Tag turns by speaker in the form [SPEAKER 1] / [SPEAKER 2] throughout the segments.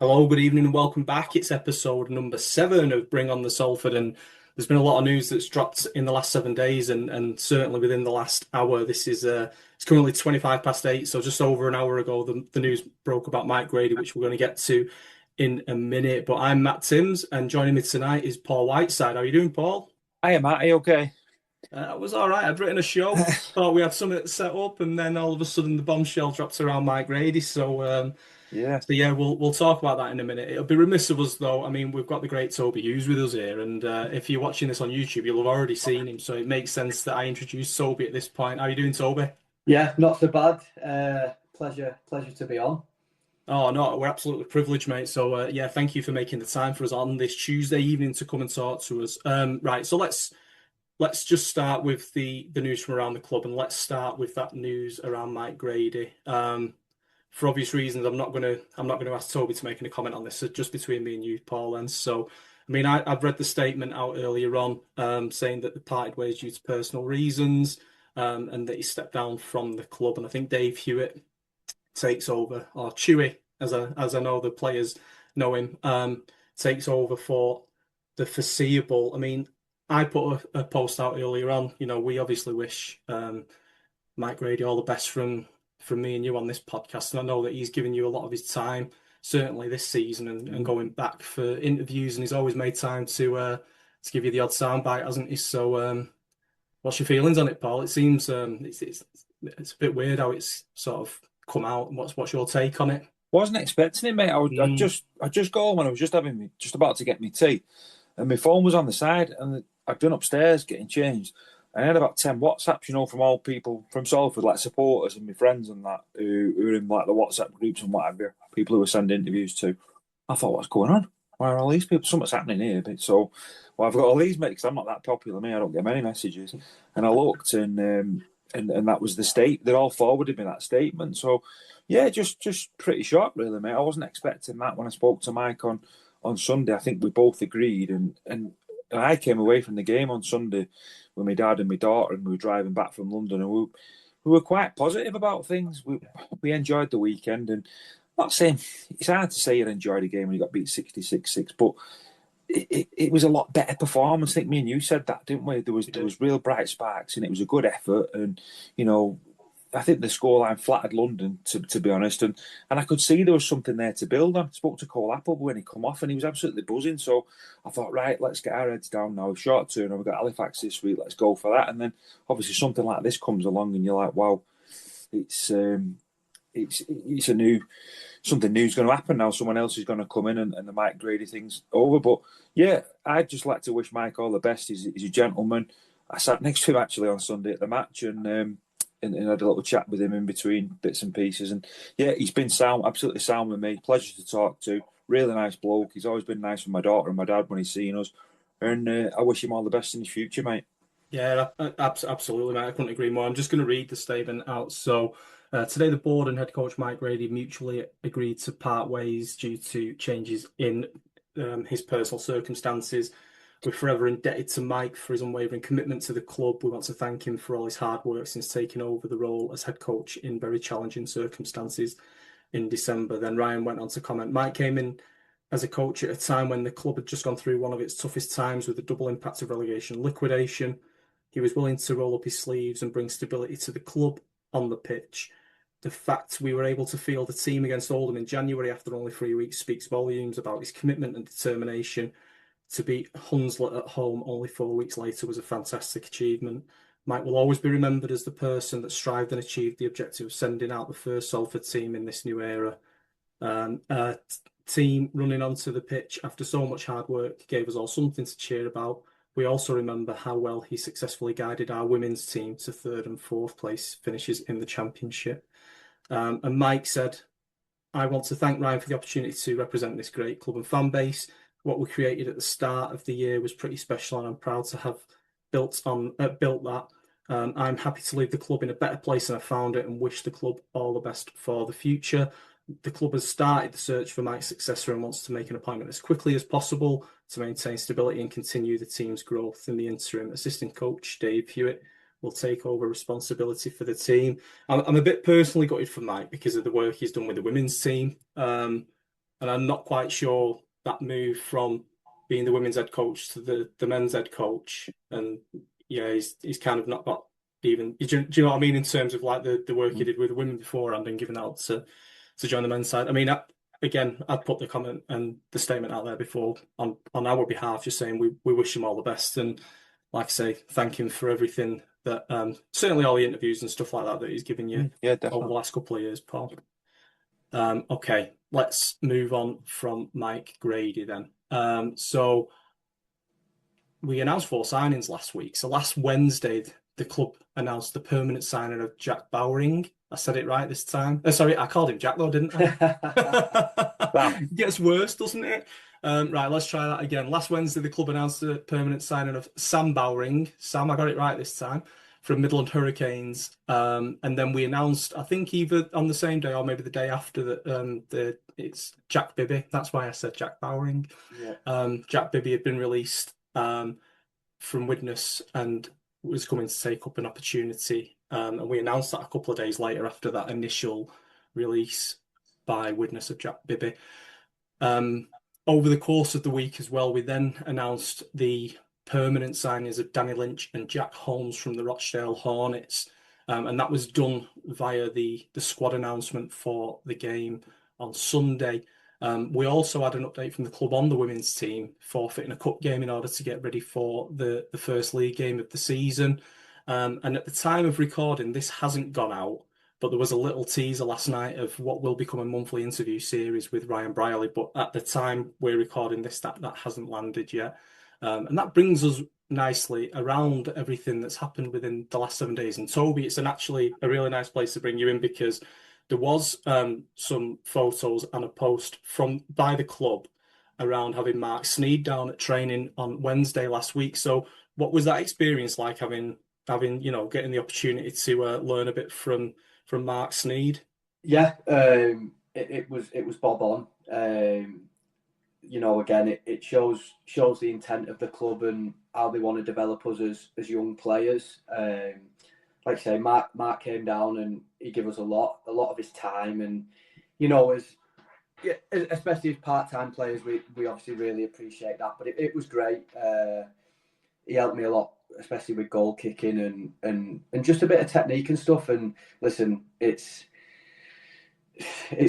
[SPEAKER 1] Hello, good evening, and welcome back. It's episode number 7 of Bring on the Salford, and there's been a lot of news that's dropped in the last 7 days, and certainly within the last hour. This is it's currently 25 past 8, so just over an hour ago, the news broke about Mike Grady, which we're going to get to in a minute. But I'm Matt Timms, and joining me tonight is Paul Whiteside. How are you doing, Paul?
[SPEAKER 2] Hi, Matt. Are you okay?
[SPEAKER 1] It was all right. I'd written a show, thought we had something set up, and then all of a sudden the bombshell drops around Mike Grady.
[SPEAKER 2] Yeah.
[SPEAKER 1] So yeah, we'll talk about that in a minute. It'll be remiss of us though. I mean, we've got the great Toby Hughes with us here, and if you're watching this on YouTube, you'll have already seen him. So it makes sense that I introduce Toby at this point. How are you doing, Toby?
[SPEAKER 3] Yeah, not so bad. Pleasure to be on.
[SPEAKER 1] Oh no, we're absolutely privileged, mate. So yeah, thank you for making the time for us on this Tuesday evening to come and talk to us. Right, so let's just start with the news from around the club, and let's start with that news around Mike Grady. For obvious reasons, I'm not gonna ask Toby to make any comment on this. So just between me and you, Paul. And so, I mean, I've read the statement out earlier on, saying that the parted ways due to personal reasons, and that he stepped down from the club. And I think Dave Hewitt takes over, or Chewy, as I know the players know him, takes over for the foreseeable. I mean, I put a post out earlier on. You know, we obviously wish Mike Grady all the best from me and you on this podcast, and I know that he's given you a lot of his time, certainly this season, and going back for interviews, and he's always made time to give you the odd soundbite, hasn't he? So, what's your feelings on it, Paul? It seems it's a bit weird how it's sort of come out. What's your take on it?
[SPEAKER 2] Wasn't expecting it, mate.
[SPEAKER 1] Mm,
[SPEAKER 2] I just got home and I was just about to get me tea, and my phone was on the side, and I'd been upstairs getting changed. And I had about 10 WhatsApps, from all people from Salford, like supporters and my friends and that, who were in like the WhatsApp groups and whatever, people who were sending interviews to. I thought, what's going on? Why are all these people? Something's happening here. Well, I've got all these mates. I'm not that popular, me. I don't get many messages. And I looked, and that was the state. They all forwarded me that statement. So, yeah, just pretty shocked, really, mate. I wasn't expecting that when I spoke to Mike on Sunday. I think we both agreed, and I came away from the game on Sunday with my dad and my daughter, and we were driving back from London, and we were quite positive about things. We enjoyed the weekend, and I'm not saying it's hard to say you enjoyed a game when you got beat 66-6, but it was a lot better performance. I think me and you said that, didn't we?
[SPEAKER 1] we
[SPEAKER 2] There
[SPEAKER 1] did.
[SPEAKER 2] was real bright sparks, and it was a good effort. And you know, I think the scoreline flattered London, to be honest, and I could see there was something there to build on. I spoke to Cole Apple when he come off, and he was absolutely buzzing. So I thought, right, let's get our heads down now. Short term, we've got Halifax this week. Let's go for that. And then obviously something like this comes along, and you're like, wow, it's it's a new something new's going to happen now. Someone else is going to come in, and the Mike Grady thing's over. But yeah, I'd just like to wish Mike all the best. He's a gentleman. I sat next to him actually on Sunday at the match, and had a little chat with him in between bits and pieces. And yeah, he's been sound, absolutely sound with me. Pleasure to talk to. Really nice bloke. He's always been nice with my daughter and my dad when he's seen us. And I wish him all the best in his future, mate.
[SPEAKER 1] Yeah, absolutely, mate. I couldn't agree more. I'm just going to read the statement out. So, today the board and head coach Mike Grady mutually agreed to part ways due to changes in his personal circumstances. We're forever indebted to Mike for his unwavering commitment to the club. We want to thank him for all his hard work since taking over the role as head coach in very challenging circumstances in December. Then Ryan went on to comment, Mike came in as a coach at a time when the club had just gone through one of its toughest times with the double impact of relegation and liquidation. He was willing to roll up his sleeves and bring stability to the club on the pitch. The fact we were able to field a team against Oldham in January after only 3 weeks speaks volumes about his commitment and determination. To beat Hunslet at home only 4 weeks later was a fantastic achievement. Mike will always be remembered as the person that strived and achieved the objective of sending out the first Salford team in this new era. A team running onto the pitch after so much hard work gave us all something to cheer about. We also remember how well he successfully guided our women's team to third and fourth place finishes in the championship. And Mike said, I want to thank Ryan for the opportunity to represent this great club and fan base. What we created at the start of the year was pretty special, and I'm proud to have built that. I'm happy to leave the club in a better place than I found it, and wish the club all the best for the future. The club has started the search for Mike's successor and wants to make an appointment as quickly as possible to maintain stability and continue the team's growth. In the interim, assistant coach Dave Hewitt will take over responsibility for the team. I'm a bit personally gutted for Mike because of the work he's done with the women's team. and I'm not quite sure that move from being the women's head coach to the men's head coach, and yeah, he's kind of not got even. Do you know what I mean in terms of like the work he did with the women beforehand and giving out to join the men's side? I mean, again, I'd put the comment and the statement out there before on our behalf, just saying we wish him all the best, and like I say, thank him for everything that certainly all the interviews and stuff like that he's given you
[SPEAKER 2] Yeah,
[SPEAKER 1] over the
[SPEAKER 2] definitely.
[SPEAKER 1] last couple of years, Paul. Okay, let's move on from Mike Grady then. So we announced 4 signings last week. So last Wednesday, the club announced the permanent signing of Jack Bowering. I said it right this time. Sorry, I called him Jack though, didn't I? Gets worse, doesn't it? Right, let's try that again. Last Wednesday, the club announced the permanent signing of Sam Bowering. Sam, I got it right this time, from Midland Hurricanes. And then we announced, I think either on the same day or maybe the day after, that it's Jack Bibby. That's why I said Jack Bowering.
[SPEAKER 3] Yeah.
[SPEAKER 1] Jack Bibby had been released from Widnes and was coming to take up an opportunity. And we announced that a couple of days later after that initial release by Widnes of Jack Bibby. Over the course of the week as well, we then announced the permanent signings of Danny Lynch and Jack Holmes from the Rochdale Hornets. And that was done via the squad announcement for the game on Sunday. We also had an update from the club on the women's team forfeiting a cup game in order to get ready for the first league game of the season. And at the time of recording, this hasn't gone out, but there was a little teaser last night of what will become a monthly interview series with Ryan Brierley. But at the time we're recording this, that hasn't landed yet. And that brings us nicely around everything that's happened within the last 7 days. And Toby, it's actually a really nice place to bring you in because there was some photos and a post by the club around having Mark Sneed down at training on Wednesday last week. So what was that experience like having getting the opportunity to learn a bit from Mark Sneed?
[SPEAKER 3] Yeah, it was bob on. Again, it shows the intent of the club and how they want to develop us as young players. Like I say, Mark came down and he gave us a lot of his time, and especially as part-time players, we obviously really appreciate that. But it was great. He helped me a lot, especially with goal kicking and just a bit of technique and stuff. And listen, it's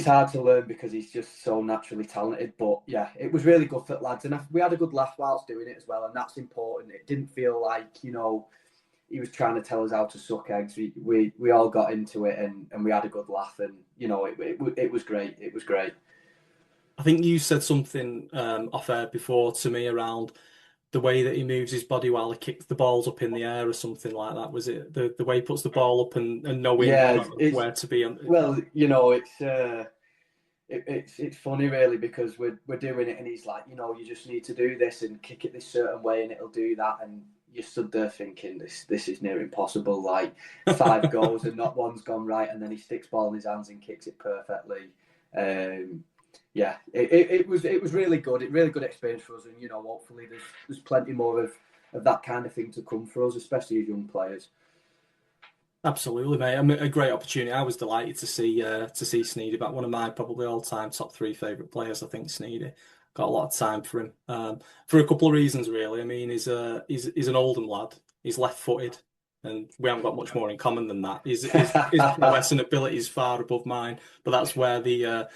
[SPEAKER 3] hard to learn because he's just so naturally talented. But yeah, it was really good for the lads, and we had a good laugh whilst doing it as well, and that's important. It didn't feel like he was trying to tell us how to suck eggs. We all got into it and we had a good laugh, and it was great. It was great.
[SPEAKER 1] I think you said something off air before to me around the way that he moves his body while he kicks the balls up in the air or something like that. Was it the way he puts the ball up and knowing where to be?
[SPEAKER 3] Well, it's funny really because we're doing it and he's like, you just need to do this and kick it this certain way and it'll do that, and you stood there thinking this is near impossible. Like 5 goals and not one's gone right, and then he sticks ball in his hands and kicks it perfectly. Yeah, it was really good. Really good experience for us, and hopefully there's plenty more of that kind of thing to come for us, especially as young players.
[SPEAKER 1] Absolutely, mate. I mean, a great opportunity. I was delighted to see Sneedy back. One of my probably all-time top 3 favourite players. I think Sneedy got a lot of time for him for a couple of reasons, really. I mean, he's an Oldham lad. He's left-footed, and we haven't got much more in common than that. His prowess and ability is far above mine, but that's where the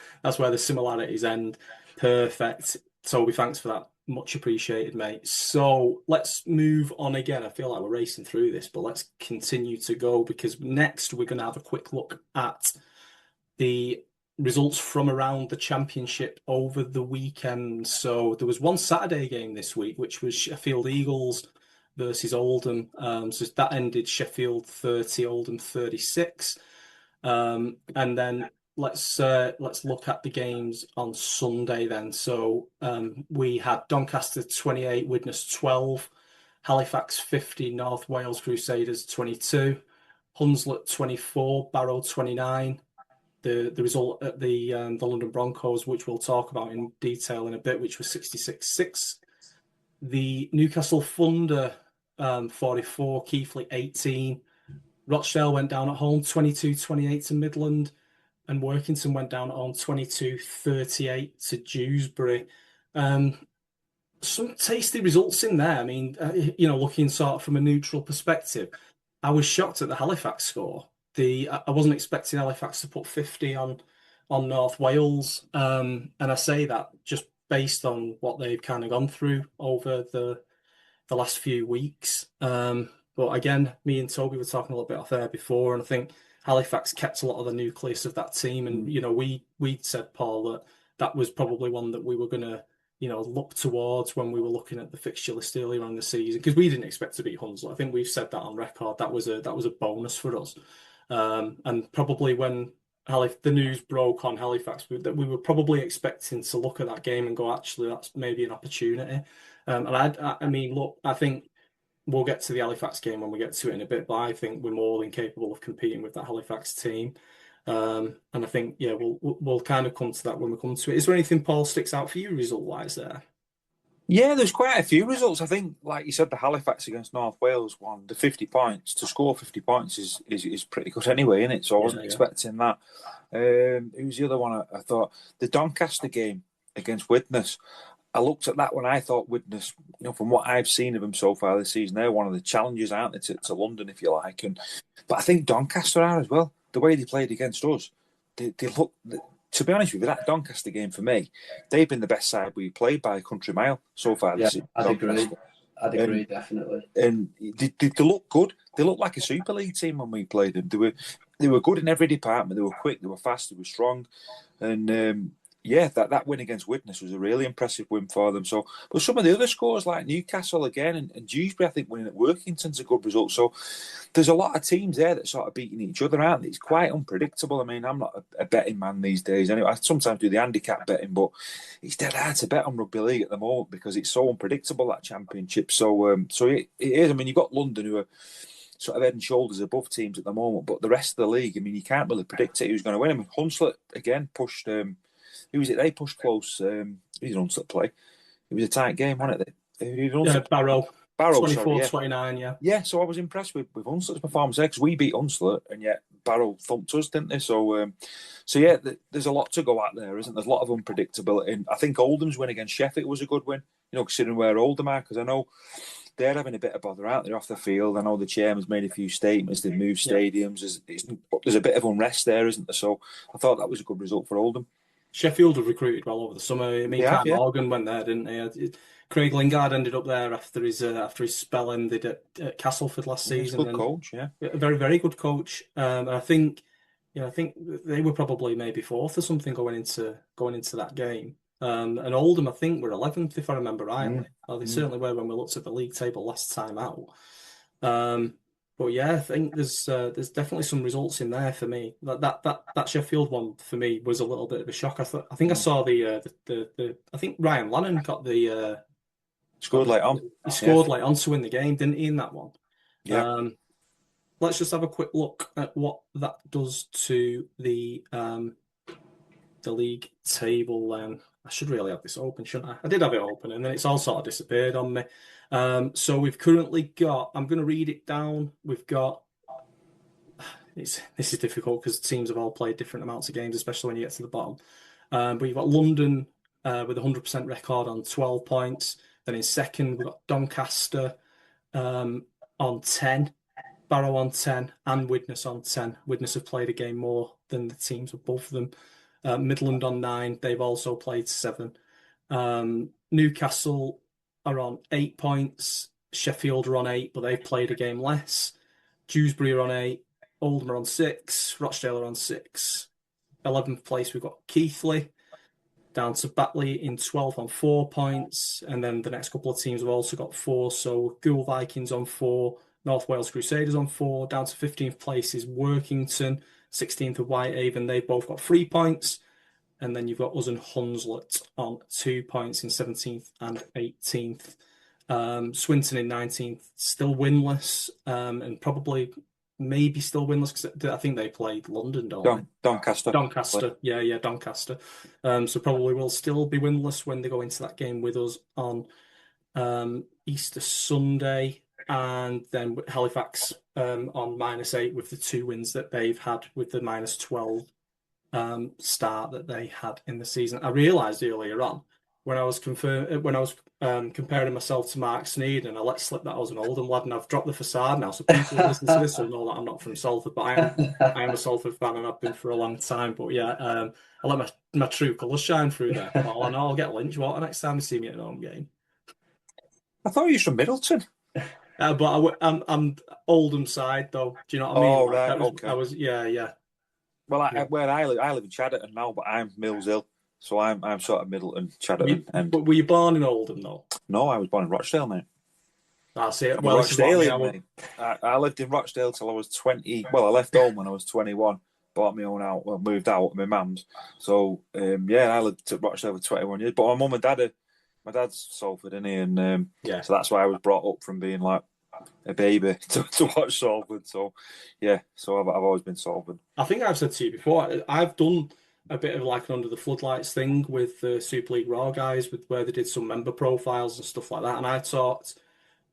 [SPEAKER 1] similarities end. Perfect. Toby, thanks for that. Much appreciated, mate. So let's move on again. I feel like we're racing through this, but let's continue to go because next we're going to have a quick look at the results from around the championship over the weekend. So there was one Saturday game this week, which was Sheffield Eagles versus Oldham. So that ended Sheffield 30, Oldham 36. And then let's look at the games on Sunday then. So we had Doncaster 28, Widnes 12, Halifax 50, North Wales Crusaders 22, Hunslet 24, Barrow 29. The result at the London Broncos, which we'll talk about in detail in a bit, which was 66-6. The Newcastle Thunder 44, Keighley 18. Rochdale went down at home 22-28 to Midland. Workington went down on 22-38 to Dewsbury. Some tasty results in there. I mean, looking sort of from a neutral perspective, I was shocked at the Halifax score. I wasn't expecting Halifax to put 50 on North Wales, and I say that just based on what they've kind of gone through over the last few weeks. But again, me and Toby were talking a little bit off air before, and I think Halifax kept a lot of the nucleus of that team. And we said, Paul, that was probably one that we were going to look towards when we were looking at the fixture list earlier on in the season, because we didn't expect to beat Hunslet. I think we've said that on record. That was a bonus for us. And probably when the news broke on Halifax, that we were probably expecting to look at that game and go, actually, that's maybe an opportunity. And I mean, look, I think we'll get to the Halifax game when we get to it in a bit, but I think we're more than capable of competing with that Halifax team. And I think, yeah, we'll kind of come to that when we come to it. Is there anything, Paul, sticks out for you result-wise there?
[SPEAKER 2] Yeah, there's quite a few results. I think, like you said, the Halifax against North Wales won the 50 points. To score 50 points is pretty good anyway, isn't it? So I wasn't expecting that. Who's the other one? I thought the Doncaster game against Widnes. I looked at that when I thought Widnes, from what I've seen of them so far this season, they're one of the challengers, aren't they, to London, if you like. But I think Doncaster are as well. The way they played against us, they look. To be honest with you, that Doncaster game for me, they've been the best side we played by a country mile so far this season.
[SPEAKER 3] I'd agree, definitely.
[SPEAKER 2] And they look good. They look like a Super League team when we played them. They were good in every department. They were quick, they were fast, they were strong. And that win against Widnes was a really impressive win for them. So, but some of the other scores like Newcastle again and Dewsbury, I think winning at Workington's a good result. So there's a lot of teams there that sort of beating each other, aren't they? It's quite unpredictable. I mean, I'm not a betting man these days. Anyway, I sometimes do the handicap betting, but it's dead hard to bet on rugby league at the moment because it's so unpredictable, that championship. So it is. I mean, you've got London who are sort of head and shoulders above teams at the moment, but the rest of the league, I mean, you can't really predict it who's going to win. I mean, Hunslet again pushed. Who was it? They pushed close. Who did Hunslet play? It was a tight game, wasn't it?
[SPEAKER 1] Barrow.
[SPEAKER 2] 24-29,
[SPEAKER 1] yeah.
[SPEAKER 2] Yeah, so I was impressed with Hunslet's performance there because we beat Hunslet and yet Barrow thumped us, didn't they? So yeah, there's a lot to go at there, isn't there? There's a lot of unpredictability. And I think Oldham's win against Sheffield was a good win, considering where Oldham are, because I know they're having a bit of bother out there off the field. I know the chairman's made a few statements. They've moved stadiums. There's a bit of unrest there, isn't there? So I thought that was a good result for Oldham.
[SPEAKER 1] Sheffield have recruited well over the summer. I mean, Carl Morgan went there, didn't he? Craig Lingard ended up there after his spell ended at Castleford last season.
[SPEAKER 2] Good coach, yeah.
[SPEAKER 1] A very, very good coach. And I think they were probably maybe fourth or something going into that game. And Oldham, I think, were 11th, if I remember rightly. Well, they certainly were when we looked at the league table last time out. But yeah, I think there's definitely some results in there for me. That Sheffield one for me was a little bit of a shock. I think I saw the I think Ryan Lannon got the
[SPEAKER 2] scored late on.
[SPEAKER 1] He scored late on to win the game, didn't he? In that one.
[SPEAKER 2] Yeah.
[SPEAKER 1] Let's just have a quick look at what that does to the league table. Then I should really have this open, shouldn't I? I did have it open, and then it's all sort of disappeared on me. So we've currently got, I'm going to read it down. We've got, this is difficult because teams have all played different amounts of games, especially when you get to the bottom. But you've got London with a 100% record on 12 points. Then in second, we've got Doncaster on 10, Barrow on 10, and Widnes on 10. Widnes have played a game more than the teams above them. Midland on 9, they've also played 7. Newcastle are on 8 points. Sheffield are on 8, but they've played a game less. Dewsbury are on 8. Oldham are on 6. Rochdale are on 6. 11th place, we've got Keighley. Down to Batley in 12th on 4 points. And then the next couple of teams have also got 4. So Gould Vikings on 4. North Wales Crusaders on 4. Down to 15th place is Workington. 16th of Whitehaven. They've both got 3 points. And then you've got us and Hunslet on 2 points in 17th and 18th. Swinton in 19th, still winless, and probably maybe still winless because I think they played London, don't they?
[SPEAKER 2] Doncaster.
[SPEAKER 1] Yeah, Doncaster. So probably will still be winless when they go into that game with us on Easter Sunday. And then Halifax on -8 with the 2 wins that they've had with the -12 start that they had in the season. I realised earlier on when I was comparing myself to Mark Sneed, and I let slip that I was an Oldham lad, and I've dropped the facade now, so people that listen to this will know that I'm not from Salford, but I am a Salford fan, and I've been for a long time. But yeah, I let my true colours shine through there, Paul. I know I'll get lynched water next time you see me at an home game.
[SPEAKER 2] I thought you were from Middleton.
[SPEAKER 1] But I'm Oldham side though. Do you know what I mean?
[SPEAKER 2] Oh,
[SPEAKER 1] Like
[SPEAKER 2] right,
[SPEAKER 1] that was
[SPEAKER 2] okay.
[SPEAKER 1] I was yeah.
[SPEAKER 2] Well,
[SPEAKER 1] Yeah.
[SPEAKER 2] where I live in Chadderton now, but I'm Mills Hill, so I'm sort of Middleton, Chadderton, and
[SPEAKER 1] Were you born in Oldham though?
[SPEAKER 2] no, I was born in Rochdale, mate.
[SPEAKER 1] I see it.
[SPEAKER 2] I'm a
[SPEAKER 1] Well, this is what I mean.
[SPEAKER 2] Rochdalean, mate. I lived in Rochdale till I was 20. Well, I left home when I was 21. Bought my own out. Well, moved out with my mum's. So I lived at Rochdale for 21 years. But my mum and dad my dad's Salford, isn't he? And
[SPEAKER 1] Yeah.
[SPEAKER 2] so that's why I was brought up from being like a baby to watch Salford. So yeah, so I've always been Salford.
[SPEAKER 1] I think I've said to you before, I've done a bit of like an under the floodlights thing with the Super League Raw guys, with where they did some member profiles and stuff like that. And I talked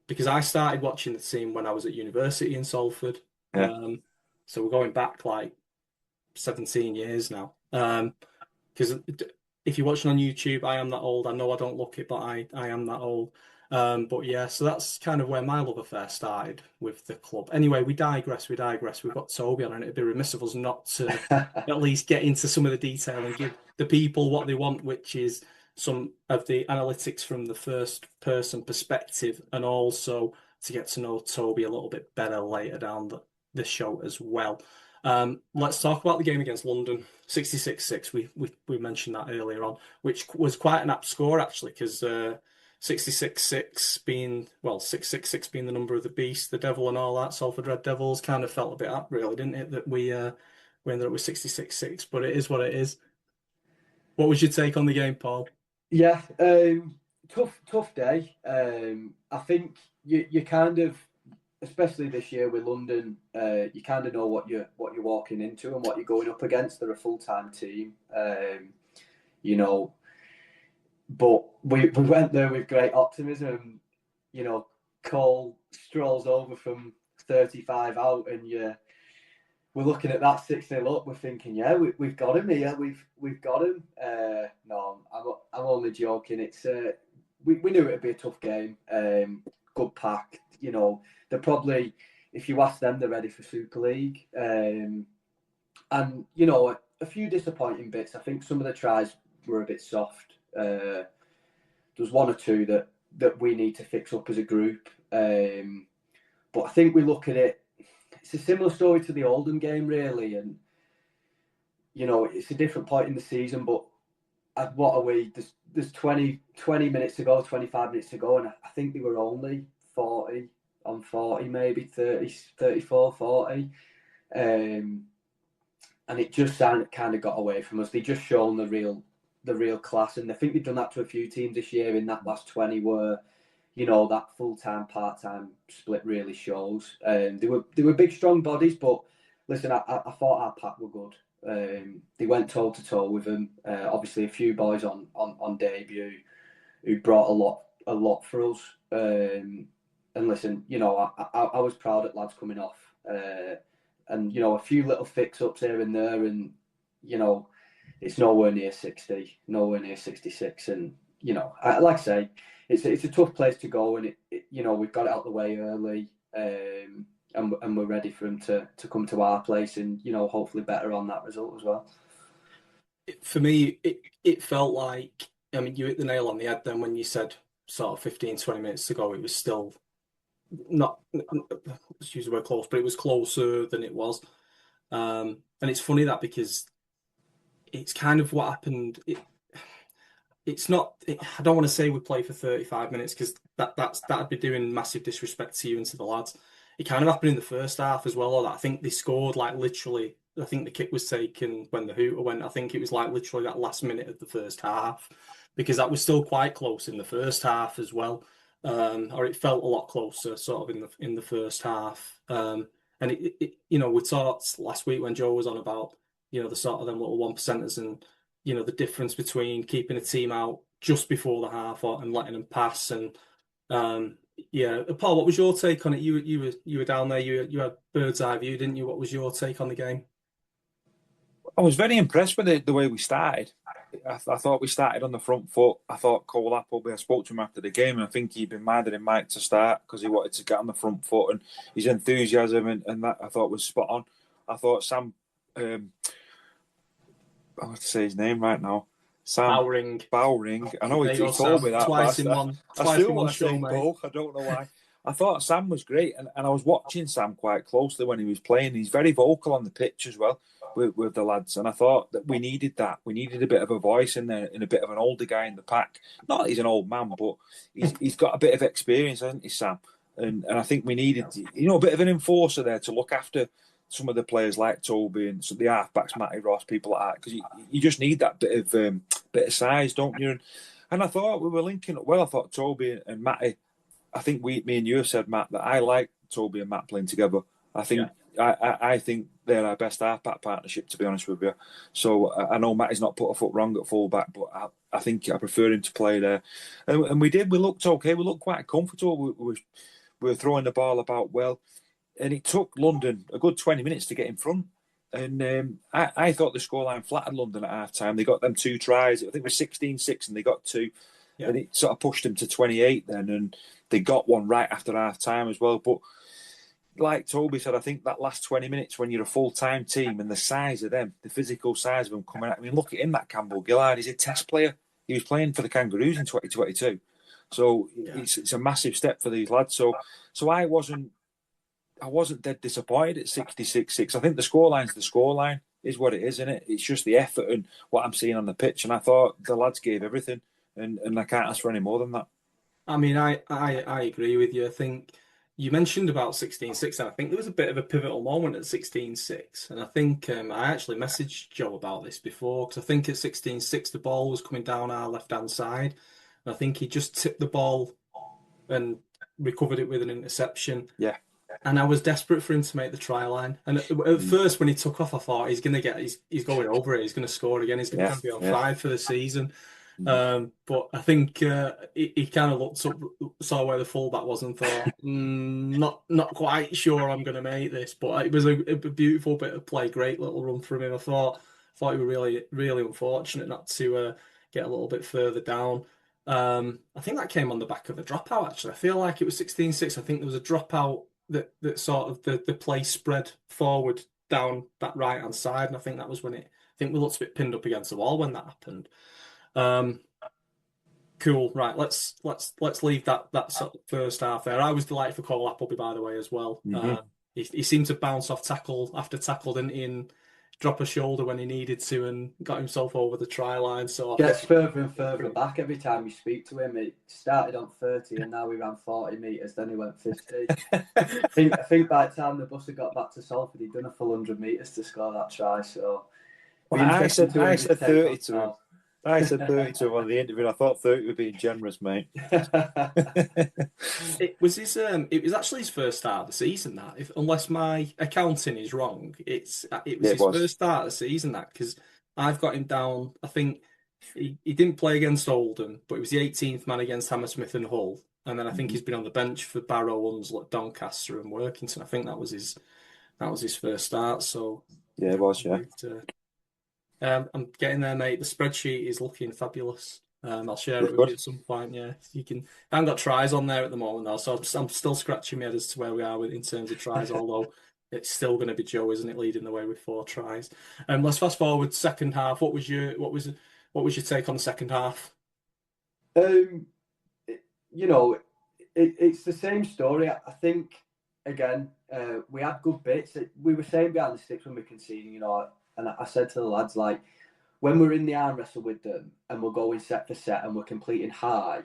[SPEAKER 1] because I started watching the team when I was at university in Salford.
[SPEAKER 2] Yeah.
[SPEAKER 1] So we're going back like 17 years now. Because if you're watching on YouTube, I am that old. I know I don't look it, but I am that old. But yeah, so that's kind of where my love affair started with the club. Anyway, we digress. We digress. We've got Toby on, and it'd be remiss of us not to at least get into some of the detail and give the people what they want, which is some of the analytics from the first person perspective, and also to get to know Toby a little bit better later down the show as well. Let's talk about the game against London, 66-6. We mentioned that earlier on, which was quite an apt score actually, because 66-6 being 666 being the number of the beast, the devil, and all that. Salford Red Devils kind of felt a bit up, really, didn't it? That we ended up with 66-6, but it is what it is. What was your take on the game, Paul?
[SPEAKER 3] Yeah, tough day. I think you kind of, especially this year with London, you kind of know what you're walking into and what you're going up against. They're a full-time team, but we went there with great optimism. Cole strolls over from 35 out, and we're looking at that 6-0 up. We're thinking, yeah, we've got him here. We've got him. No, I'm only joking. It's we knew it'd be a tough game. Good pack. They're probably, if you ask them, they're ready for Super League. And a few disappointing bits. I think some of the tries were a bit soft. There's one or two that we need to fix up as a group. But I think we look at it. It's a similar story to the Oldham game, really, and it's a different point in the season. But what are we? There's 20 minutes to go, 25 minutes to go, and I think they were only 40 on 40, maybe 30, 34, 40. And it just kind of got away from us. They just shown the real class, and I think they've done that to a few teams this year in that last 20 where that full-time, part-time split really shows. They were big, strong bodies, but listen, I thought our pack were good. They went toe-to-toe with them. Obviously, a few boys on debut who brought a lot for us. And listen, I was proud at lads coming off. And, a few little fix-ups here and there, and, it's nowhere near 60, nowhere near 66. And, like I say, it's a tough place to go, and we've got it out the way early, and we're ready for him to come to our place, and hopefully better on that result as well.
[SPEAKER 1] For me, it felt like, I mean, you hit the nail on the head then when you said sort of 15, 20 minutes to go. It was still not, let's use the word close, but it was closer than it was. And it's funny that because it's kind of what happened. It's not. I don't want to say we play for 35 minutes because that'd be doing massive disrespect to you and to the lads. It kind of happened in the first half as well. Or that I think they scored like literally. I think the kick was taken when the hooter went. I think it was like literally that last minute of the first half because that was still quite close in the first half as well. Or it felt a lot closer, sort of in the first half. And we talked last week when Joe was on about the sort of them little 1%ers and the difference between keeping a team out just before the half and letting them pass. And Paul, what was your take on it? You were down there. You had bird's eye view, didn't you? What was your take on the game?
[SPEAKER 2] I was very impressed with the way we started. I thought we started on the front foot. I thought Cole Appleby, I spoke to him after the game, and I think he'd been mad at Mike to start because he wanted to get on the front foot, and his enthusiasm and that I thought was spot on. I thought Sam, I have to say his name right now, Sam
[SPEAKER 1] Bowring.
[SPEAKER 2] Bowring. I know
[SPEAKER 1] There you
[SPEAKER 2] he
[SPEAKER 1] go,
[SPEAKER 2] told
[SPEAKER 1] Sam.
[SPEAKER 2] me that,
[SPEAKER 1] Twice
[SPEAKER 2] but
[SPEAKER 1] in one.
[SPEAKER 2] I
[SPEAKER 1] Twice
[SPEAKER 2] still
[SPEAKER 1] in one
[SPEAKER 2] want to
[SPEAKER 1] show,
[SPEAKER 2] say
[SPEAKER 1] mate.
[SPEAKER 2] Bo. I don't know why. I thought Sam was great, and I was watching Sam quite closely when he was playing. He's very vocal on the pitch as well with the lads, and I thought that we needed that. We needed a bit of a voice in there, and a bit of an older guy in the pack. Not that he's an old man, but he's got a bit of experience, hasn't he, Sam? And I think we needed, a bit of an enforcer there to look after some of the players like Toby and some of the halfbacks, Matty Ross, people like that, because you just need that bit of size, don't you? And I thought we were linking up well. I thought Toby and Matty. I think me and you have said, Matt, that I like Toby and Matt playing together. I think I think they're our best halfback partnership, to be honest with you. So I know Matty's not put a foot wrong at fullback, but I think I prefer him to play there. And we did. We looked okay. We looked quite comfortable. We were throwing the ball about well. And it took London a good 20 minutes to get in front. And I thought the scoreline flattered London at half time. They got them 2 tries. I think it was 16-6 and they got 2. Yeah. And it sort of pushed them to 28 then. And they got one right after half time as well. But like Toby said, I think that last 20 minutes when you're a full-time team and the size of them, the physical size of them coming out. I mean, look at him, that Campbell Gillard. He's a test player. He was playing for the Kangaroos in 2022. So it's a massive step for these lads. So I wasn't dead disappointed at 66-6. I think the scoreline's the scoreline, is what it is, isn't it? It's just the effort and what I'm seeing on the pitch. And I thought the lads gave everything, and I can't ask for any more than that.
[SPEAKER 1] I mean, I agree with you. I think you mentioned about 16-6, and I think there was a bit of a pivotal moment at 16-6. And I think I actually messaged Joe about this before, because I think at 16-6, the ball was coming down our left-hand side. And I think he just tipped the ball and recovered it with an interception.
[SPEAKER 2] Yeah.
[SPEAKER 1] And I was desperate for him to make the try line. And at first, when he took off, I thought he's going over it. He's going to score again. He's going to be on 5 for the season. But I think he kind of looked up, saw where the fullback was, and thought, not quite sure I'm going to make this. But it was a beautiful bit of play, great little run from him. I thought he was really, really unfortunate not to get a little bit further down. I think that came on the back of a dropout. Actually, I feel like it was 16-6. I think there was a dropout that sort of the play spread forward down that right hand side, and I think that was when I think we looked a bit pinned up against the wall when that happened. Cool. Right. Let's leave that sort of first half there. I was delighted for Cole Appleby, by the way, as well.
[SPEAKER 2] Mm-hmm.
[SPEAKER 1] He seemed to bounce off tackle after tackle, didn't he, and drop a shoulder when he needed to, and got himself over the try line. So
[SPEAKER 3] gets further and further back every time you speak to him. It started on 30 and now he ran 40 metres, then he went 50. I think by the time the bus had got back to Salford, he'd done a full 100 metres to score that try. So
[SPEAKER 2] I said 30 to him. I said 30 to him on the interview. I thought 30 would be generous, mate.
[SPEAKER 1] It was actually his first start of the season. That, unless my accounting is wrong, it was his first start of the season. That, because I've got him down. I think he didn't play against Oldham, but he was the 18th man against Hammersmith and Hull, and then I think he's been on the bench for Barrow, Onslow, Doncaster, and Workington. I think that was his first start. So
[SPEAKER 2] yeah, it was. Yeah.
[SPEAKER 1] I'm getting there, mate. The spreadsheet is looking fabulous. I'll share it with you at some point. Yeah, you can. I haven't got tries on there at the moment, though, so I'm still scratching my head as to where we are in terms of tries. Although it's still going to be Joe, isn't it, leading the way with 4 tries? Let's fast forward second half. What was your take on the second half?
[SPEAKER 3] It's the same story. I think again, we had good bits. We were saying behind the sticks when we conceded, and I said to the lads, like, when we're in the arm wrestle with them and we're going set for set and we're completing high,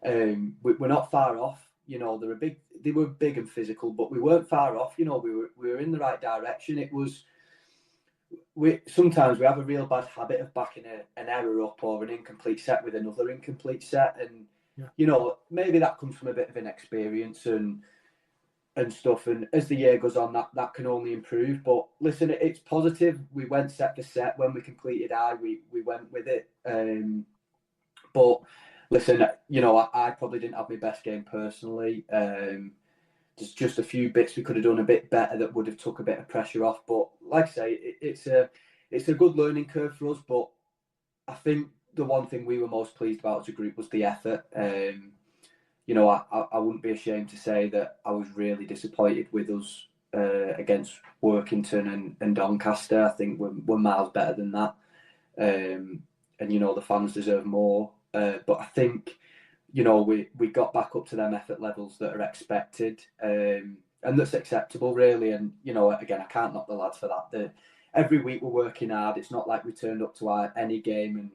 [SPEAKER 3] we're not far off. They were big and physical, but we weren't far off. We were in the right direction. It was. Sometimes we have a real bad habit of backing an error up or an incomplete set with another incomplete set, and maybe that comes from a bit of inexperience and stuff. And as the year goes on, that can only improve. But listen, it's positive. We went set for set when we completed high. We went with it. But listen, I probably didn't have my best game personally. There's just a few bits we could have done a bit better that would have took a bit of pressure off. But like I say, it's it's a good learning curve for us. But I think the one thing we were most pleased about as a group was the effort. You know, I wouldn't be ashamed to say that I was really disappointed with us against Workington and Doncaster. I think we're miles better than that. And, you know, the fans deserve more. But I think, you know, we got back up to them effort levels that are expected. And that's acceptable, really. And, you know, again, I can't knock the lads for that. Every week we're working hard. It's not like we turned up to any game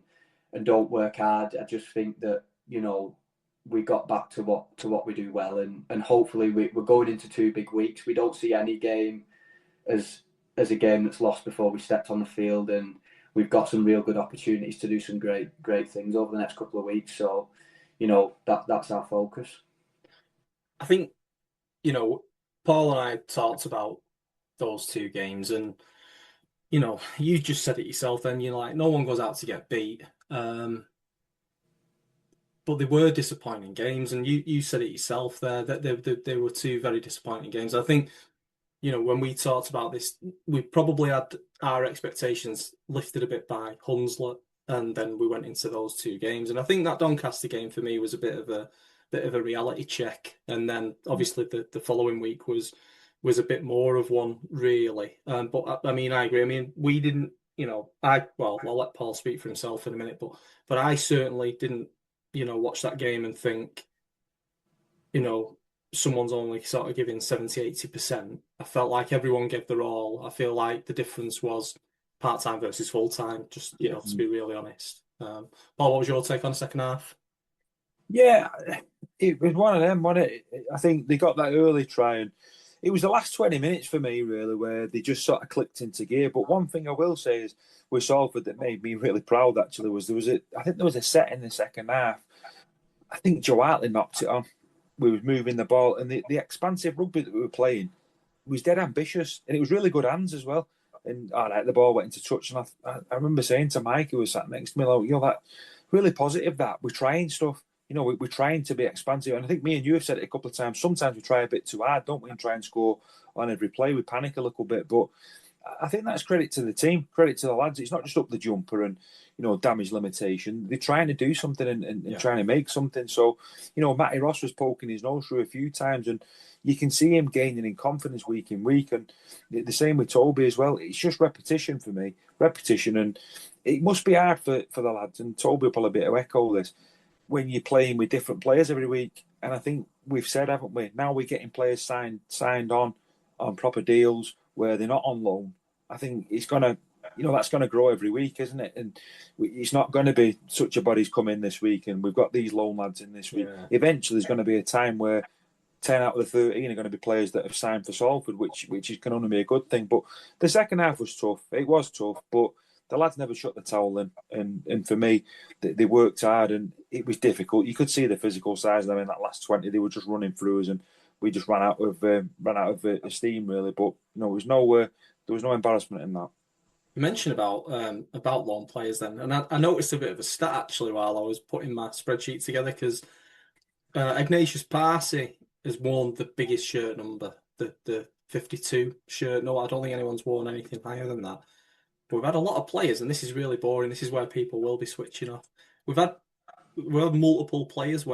[SPEAKER 3] and don't work hard. I just think that, you know, we got back to what we do well, and hopefully we're going into 2 big weeks. We don't see any game as a game that's lost before we stepped on the field, and we've got some real good opportunities to do some great things over the next couple of weeks. So, you know, that's our focus.
[SPEAKER 1] I think, you know, Paul and I talked about those 2 games, and you know, you just said it yourself. Then you're like, no one goes out to get beat. But they were disappointing games, and you said it yourself there that they were 2 very disappointing games. I think, you know, when we talked about this, we probably had our expectations lifted a bit by Hunslet, and then we went into those 2 games. And I think that Doncaster game for me was a bit of a reality check. And then obviously the following week was a bit more of one, really. But I mean, I agree. I mean, we didn't, you know, well, I'll let Paul speak for himself in a minute, but I certainly didn't, you know, watch that game and think, you know, someone's only sort of giving 70-80%. I felt like everyone gave their all. I feel like the difference was part-time versus full-time, just, you know, to be really honest. Paul, what was your take on the second half?
[SPEAKER 2] Yeah, it was one of them, wasn't it? I think they got that early try, and it was the last 20 minutes for me, really, where they just sort of clicked into gear. But one thing I will say is with Salford that made me really proud, actually, was I think there was a set in the second half. I think Joe Hartley knocked it on. We was moving the ball, and the expansive rugby that we were playing was dead ambitious, and it was really good hands as well. And the ball went into touch, and I remember saying to Mike, who was sat next to me, like, you know, that really positive that we're trying stuff. You know, we're trying to be expansive, and I think me and you have said it a couple of times. Sometimes we try a bit too hard, don't we, and try and score on every play. We panic a little bit, but I think that's credit to the team, credit to the lads. It's not just up the jumper and, you know, damage limitation. They're trying to do something and trying to make something. So, you know, Matty Ross was poking his nose through a few times, and you can see him gaining in confidence week in week. And the same with Toby as well. It's just repetition for me, repetition. And it must be hard for the lads, and Toby will probably be able to echo this, when you're playing with different players every week. And I think we've said, haven't we? Now we're getting players signed on proper deals where they're not on loan. I think it's going to, you know, that's going to grow every week, isn't it? And it's not going to be such a body's come in this week and we've got these loan lads in this week. Yeah. Eventually, there's going to be a time where 10 out of the 13 are going to be players that have signed for Salford, which can only be a good thing. But the second half was tough. It was tough, but the lads never shut the towel in. And for me, they worked hard and it was difficult. You could see the physical size of them in that last 20. They were just running through us and we just ran out of steam, really. But, you know, there was no embarrassment in that.
[SPEAKER 1] You mentioned about loan players then, and I noticed a bit of a stat actually while I was putting my spreadsheet together, because Ignatius Parsi has worn the biggest shirt number, the 52 shirt. No, I don't think anyone's worn anything higher than that. But we've had a lot of players, and this is really boring. This is where people will be switching off. We've had multiple players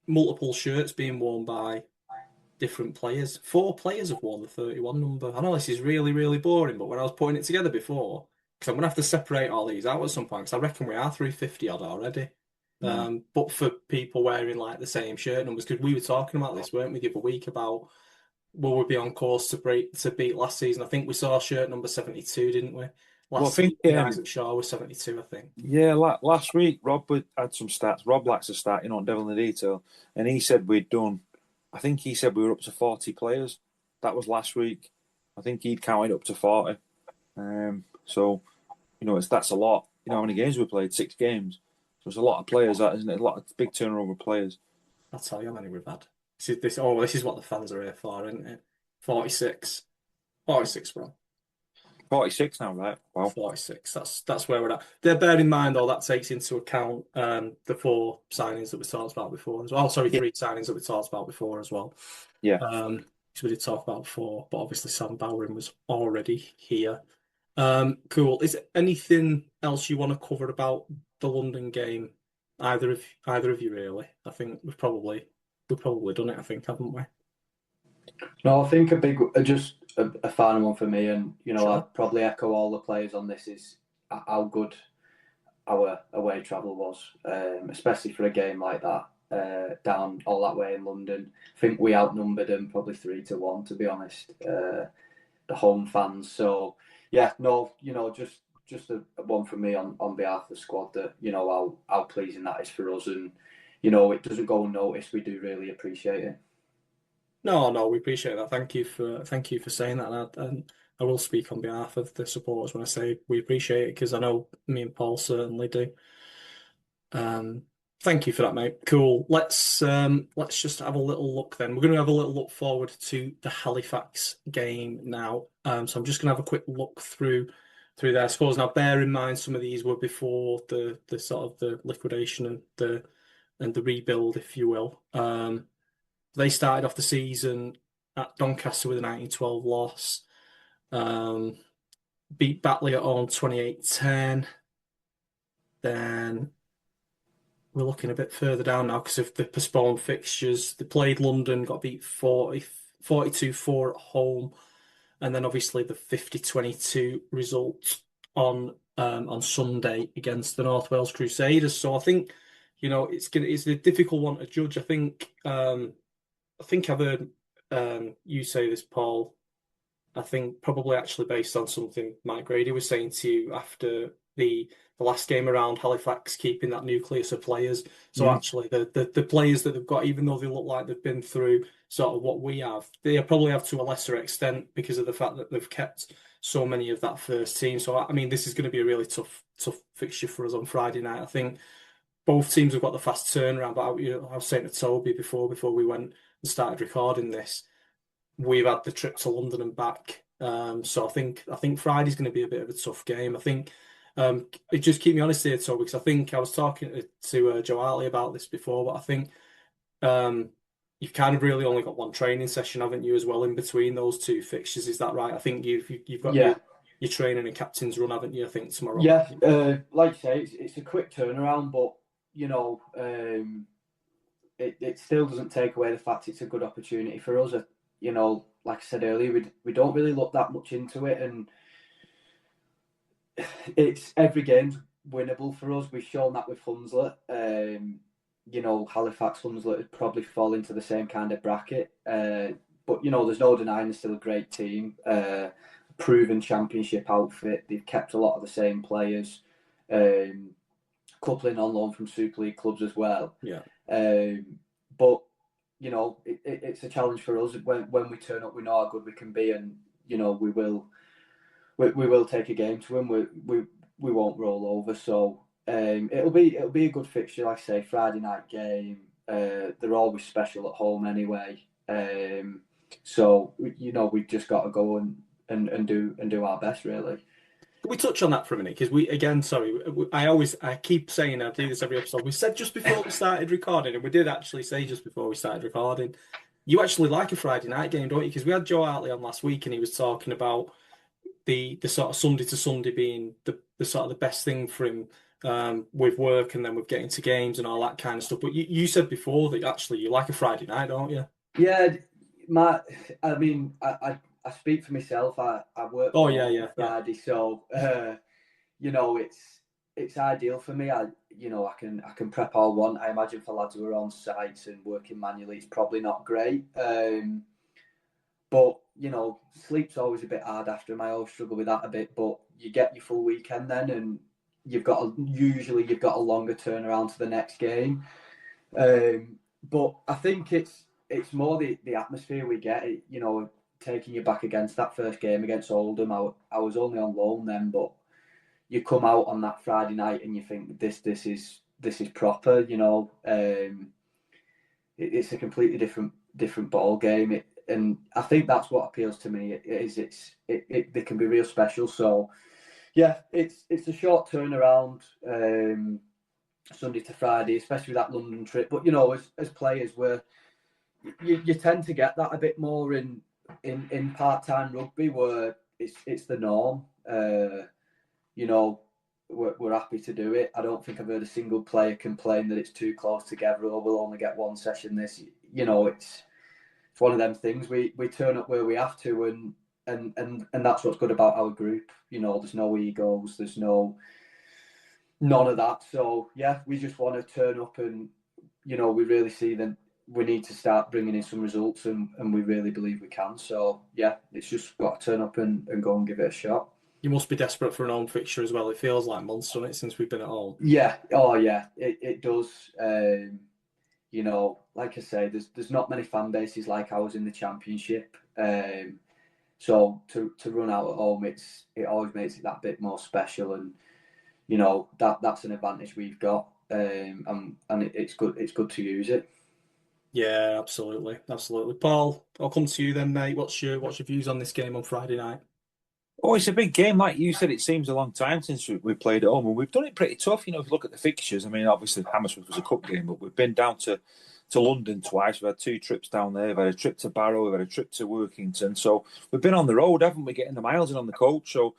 [SPEAKER 1] multiple shirts being worn by different players. 4 players have worn the 31 number. I know this is really, really boring, but when I was putting it together before, because I'm going to have to separate all these out at some point, because I reckon we are through 50 odd already. But for people wearing like the same shirt numbers, because we were talking about this, weren't we, the other week, about will we be on course to beat last season? I think we saw shirt number 72, didn't we? Last week, Isaac Shaw was 72, I think.
[SPEAKER 2] Yeah, last week, Rob had some stats. Rob likes a stat, you know, Devil in the Detail. And he said we were up to 40 players. That was last week. I think he'd counted up to 40. So, you know, that's a lot. You know how many games we played? 6 games. So it's a lot of players, that, isn't it? A lot of big turnover of players.
[SPEAKER 1] I'll tell you how many we've had. This is what the fans are here for, isn't it? 46. 46, bro.
[SPEAKER 2] 46 now, right? Wow.
[SPEAKER 1] 46. That's where we're at. Bear in mind, though, that takes into account the 4 signings that we talked about before as well. 3 signings that we talked about before as well.
[SPEAKER 2] Yeah.
[SPEAKER 1] So we did talk about 4, but obviously Sam Bowring was already here. Cool. Is there anything else you want to cover about the London game? Either of you really? I think we've probably done it. I think, haven't we?
[SPEAKER 3] No, I think just a final one for me, and
[SPEAKER 1] Sure.
[SPEAKER 3] I'd probably echo all the players on this is how good our away travel was, especially for a game like that, down all that way in London. I think we outnumbered them probably 3-1, to be honest. The home fans. So yeah, no, just a one from me on behalf of the squad that how pleasing that is for us, and it doesn't go unnoticed. We do really appreciate it.
[SPEAKER 1] No, no, we appreciate that. Thank you for saying that. And I will speak on behalf of the supporters when I say we appreciate it because I know me and Paul certainly do. Um, Thank you for that, mate. Cool. Let's just have a little look then. We're going to have a little look forward to the Halifax game now. So I'm just going to have a quick look through their scores. Now, bear in mind some of these were before the sort of the liquidation and the rebuild, if you will. They started off the season at Doncaster with a 19-12 loss. Um, Beat Batley at home 28-10. Then we're looking a bit further down now because of the postponed fixtures. They played London, got beat 42-4 at home, and then obviously the 50-22 result on Sunday against the North Wales Crusaders. So I think it's a difficult one to judge. I think I've heard you say this, Paul. I think probably actually based on something Mike Grady was saying to you after the last game around Halifax, keeping that nucleus of players. So
[SPEAKER 3] Mm.
[SPEAKER 1] actually, the players that they've got, even though they look like they've been through sort of what we have, they probably have to a lesser extent because of the fact that they've kept so many of that first team. So I mean, this is going to be a really tough fixture for us on Friday night. I think both teams have got the fast turnaround. But I was saying to Toby before we went and started recording this, we've had the trip to London and back. So I think Friday's going to be a bit of a tough game. I think it just keep me honest here, Toby, because I think I was talking to Joe Hartley about this before, but I think um, you've kind of really only got one training session, haven't you, as well, in between those two fixtures? Is that right? I think you've got your
[SPEAKER 3] Yeah,
[SPEAKER 1] your training and captain's run, haven't you? I think tomorrow.
[SPEAKER 3] yeah. Like you say, it's a quick turnaround, but it still doesn't take away the fact it's a good opportunity for us. Like I said earlier, we don't really look that much into it, and it's every game's winnable for us. We've shown that with Hunslet. Halifax Hunslet would probably fall into the same kind of bracket. But there's no denying they're still a great team. Proven championship outfit. They've kept a lot of the same players. Coupling on loan from Super League clubs as well.
[SPEAKER 1] Yeah.
[SPEAKER 3] But it's a challenge for us. When we turn up, we know how good we can be, and we will take a game to them. We won't roll over. So it'll be a good fixture. Like I say, Friday night game. They're always special at home anyway. So we've just got to go and do our best really.
[SPEAKER 1] Can we touch on that for a minute? Because sorry, I keep saying I do this every episode. We said just before we started recording, and we did actually say just before we started recording, you actually like a Friday night game, don't you? Because we had Joe Hartley on last week, and he was talking about the sort of Sunday to Sunday being the sort of the best thing for him with work and then with getting to games and all that kind of stuff. But you said before that actually you like a Friday night, don't you?
[SPEAKER 3] Yeah, I speak for myself. I work
[SPEAKER 1] Oh
[SPEAKER 3] from
[SPEAKER 1] yeah,
[SPEAKER 3] home
[SPEAKER 1] yeah,
[SPEAKER 3] on
[SPEAKER 1] yeah.
[SPEAKER 3] Friday, so it's ideal for me. I can prep all one. I imagine for lads who are on sites and working manually, it's probably not great. But sleep's always a bit hard after him. I always struggle with that a bit. But you get your full weekend then, and usually you've got a longer turnaround to the next game. But I think it's more the atmosphere we get. Taking you back against that first game against Oldham. I was only on loan then, but you come out on that Friday night and you think this is proper. It's a completely different ball game. And I think that's what appeals to me. They can be real special. So yeah, it's a short turnaround. Sunday to Friday, especially with that London trip. But as players, you tend to get that a bit more in part-time rugby, where it's the norm. You know, we're happy to do it. I don't think I've heard a single player complain that it's too close together or we'll only get one session this. You know, it's one of them things. We turn up where we have to, and that's what's good about our group. You know, there's no egos, there's none of that. So yeah, we just want to turn up, and you know, we really see that we need to start bringing in some results, and we really believe we can. So yeah, it's just got to turn up and go and give it a shot.
[SPEAKER 1] You must be desperate for an home fixture as well. It feels like months, doesn't it, since we've been at home?
[SPEAKER 3] Yeah, oh yeah, it does. You know, like I say, there's not many fan bases like ours in the Championship. So to run out at home, it always makes it that bit more special, and you know that's an advantage we've got, and it's good to use it.
[SPEAKER 1] Yeah, absolutely, absolutely. Paul, I'll come to you then, mate. What's your views on this game on Friday night?
[SPEAKER 2] Oh, it's a big game, like you said. It seems a long time since we played at home, and we've done it pretty tough. You know, if you look at the fixtures, I mean, obviously Hammersmith was a cup game, but we've been down to London twice. We've had 2 trips down there. We've had a trip to Barrow. We've had a trip to Workington. So we've been on the road, haven't we? Getting the miles in on the coach. So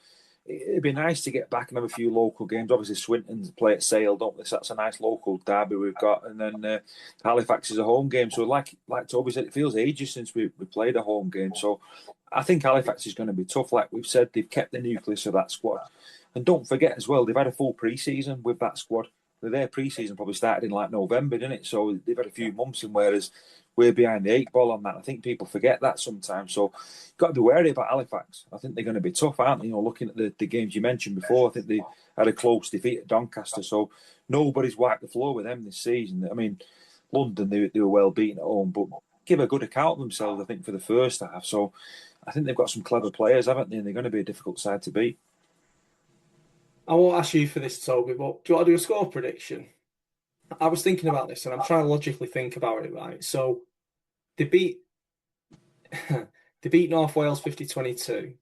[SPEAKER 2] it'd be nice to get back and have a few local games. Obviously, Swinton's play at Sale, don't they? So that's a nice local derby we've got. And then Halifax is a home game. So like Toby said, it feels ages since we played a home game. So I think Halifax is going to be tough. Like we've said, they've kept the nucleus of that squad. And don't forget as well, they've had a full pre-season with that squad. Their pre-season probably started in like November, didn't it? So they've had a few months in, whereas we're behind the 8 ball on that. I think people forget that sometimes. So you've got to be wary about Halifax. I think they're going to be tough, aren't they? You know, looking at the games you mentioned before, I think they had a close defeat at Doncaster. So nobody's wiped the floor with them this season. I mean, London, they were well beaten at home, but give a good account of themselves, I think, for the first half. So I think they've got some clever players, haven't they? And they're going to be a difficult side to beat.
[SPEAKER 1] I won't ask you for this, Toby, but do you want to do a score prediction? I was thinking about this, and I'm trying to logically think about it, right? So they beat they beat North Wales 50-22,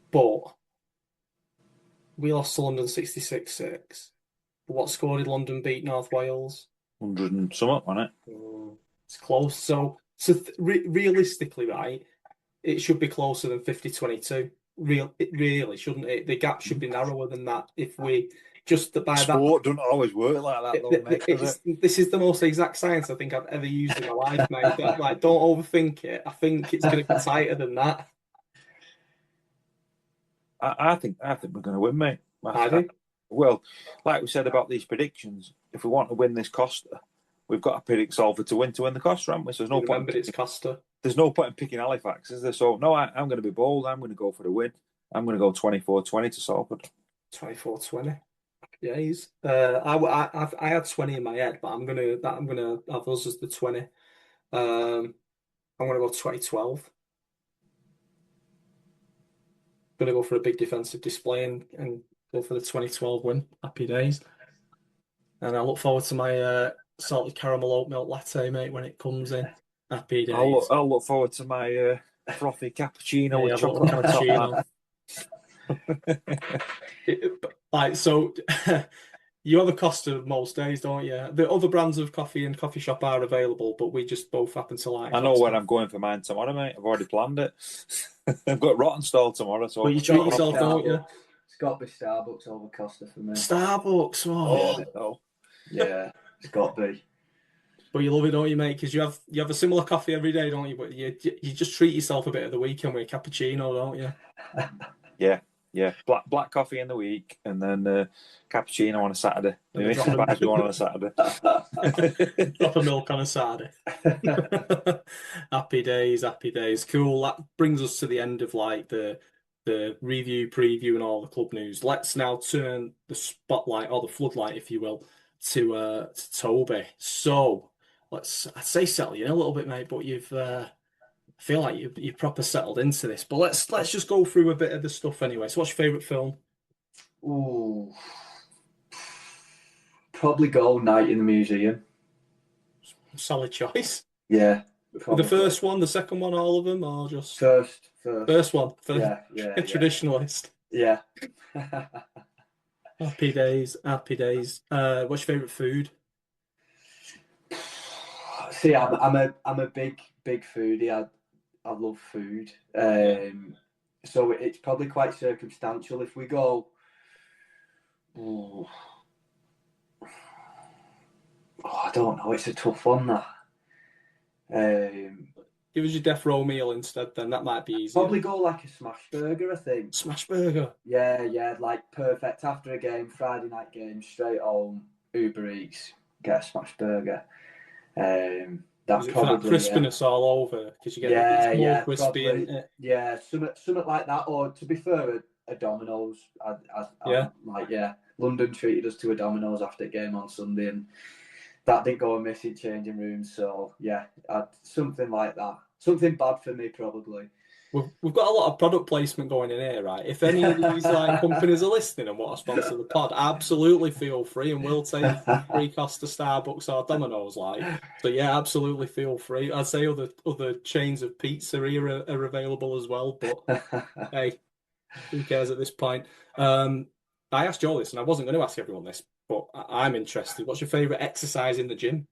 [SPEAKER 1] but we lost to London 66-6. What score did London beat North Wales?
[SPEAKER 2] 100 and something, wasn't it?
[SPEAKER 1] It's close. So realistically, right, it should be closer than 50-22. It really shouldn't it? The gap should be narrower than that. If we just by
[SPEAKER 2] Sport doesn't always work like that, though, mate.
[SPEAKER 1] This is the most exact science I think I've ever used in my life, mate. Like, don't overthink it. I think it's going to be tighter than that.
[SPEAKER 2] I think we're going to win, mate.
[SPEAKER 1] I do.
[SPEAKER 2] Well, like we said about these predictions, if we want to win this Costa, we've got to predict Salford to win the Costa, haven't we? So there's no point.
[SPEAKER 1] It's Costa.
[SPEAKER 2] There's no point in picking Halifax, is there? So no, I'm going to be bold. I'm going to go for the win. I'm going to go 24-20 to Salford.
[SPEAKER 1] 24-20. Yeah, he's. I had 20 in my head, but I'm gonna have us as the 20. I'm gonna go 2012. Gonna go for a big defensive display and go for the 2012 win. Happy days. And I look forward to my salted caramel oat milk latte, mate, when it comes in. Happy days.
[SPEAKER 2] I'll look forward to my frothy cappuccino with chocolate on the
[SPEAKER 1] top. Like, so you have a Costa most days, don't you? The other brands of coffee and coffee shop are available, but we just both happen to like.
[SPEAKER 2] I know where I'm going for mine tomorrow, mate. I've already planned it. I've got Rotten Stall tomorrow, so.
[SPEAKER 1] But you treat yourself, don't you?
[SPEAKER 3] It's got to be Starbucks over Costa for me.
[SPEAKER 1] Starbucks,
[SPEAKER 2] oh.
[SPEAKER 3] Yeah, it's got to be.
[SPEAKER 1] But you love it, don't you, mate? Because you have a similar coffee every day, don't you? But you just treat yourself a bit of the weekend with a cappuccino, don't you?
[SPEAKER 2] Yeah. Black coffee in the week, and then cappuccino on a Saturday. Maybe surprise me one on a Saturday.
[SPEAKER 1] Drop of milk on a Saturday. Happy days, happy days. Cool. That brings us to the end of like the review, preview, and all the club news. Let's now turn the spotlight or the floodlight, if you will, to Toby. So I'd say settle you in a little bit, mate, but you've I feel like you're proper settled into this. But let's just go through a bit of the stuff anyway. So what's your favourite film?
[SPEAKER 3] Ooh. Probably go Night in the Museum.
[SPEAKER 1] Solid choice.
[SPEAKER 3] Yeah.
[SPEAKER 1] Probably. The first one, the second one, all of them, or just
[SPEAKER 3] first
[SPEAKER 1] one for traditionalist.
[SPEAKER 3] Yeah.
[SPEAKER 1] Happy days. What's your favourite food?
[SPEAKER 3] See, I'm a big foodie. I love food. So it's probably quite circumstantial. If we go, I don't know. It's a tough one, that.
[SPEAKER 1] Give us your death row meal instead, then that might be easier.
[SPEAKER 3] Probably go like a smash burger, I think.
[SPEAKER 1] Smash burger.
[SPEAKER 3] Yeah, like perfect after a game, Friday night game, straight home, Uber Eats, get a smash burger. That
[SPEAKER 1] Is it
[SPEAKER 3] probably
[SPEAKER 1] for that crispiness all over? Because you get it's more crispy,
[SPEAKER 3] probably,
[SPEAKER 1] isn't it?
[SPEAKER 3] yeah, something like that. Or to be fair, a Domino's.
[SPEAKER 1] Yeah.
[SPEAKER 3] Like, London treated us to a Domino's after the game on Sunday, and that didn't go amiss in changing rooms. So yeah, something like that. Something bad for me, probably.
[SPEAKER 1] We've got a lot of product placement going in here, right? If any of these like companies are listening and want to sponsor the pod, absolutely feel free, and we'll take free cost to Starbucks or Domino's, like. So yeah, absolutely feel free. I'd say other chains of pizzeria are available as well, but hey, who cares at this point? I asked Joe this, and I wasn't going to ask everyone this, but I'm interested. What's your favorite exercise in the gym?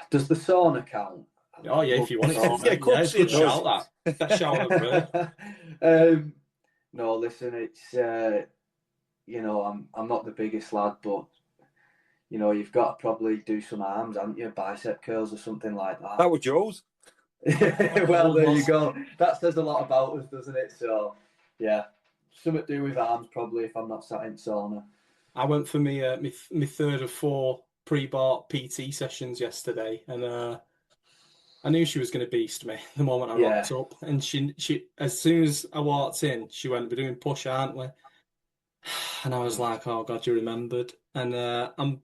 [SPEAKER 3] Does the sauna count?
[SPEAKER 1] Oh yeah, if you want it to.
[SPEAKER 2] Yeah, of course
[SPEAKER 1] it's a good
[SPEAKER 2] it does.
[SPEAKER 1] shout. That best shout I've heard.
[SPEAKER 3] No, listen, it's I'm not the biggest lad, but you've got to probably do some arms, haven't you? Bicep curls or something like that.
[SPEAKER 2] That was Joe's.
[SPEAKER 3] Well, there you go. That says a lot about us, doesn't it? So, yeah, something to do with arms probably if I'm not sat in sauna.
[SPEAKER 1] I went for my third of 4 pre-bought PT sessions yesterday, and I knew she was going to beast me the moment I rocked up. And she as soon as I walked in, she went, "We're doing push, aren't we?" And I was like, "Oh God, you remembered." And I'm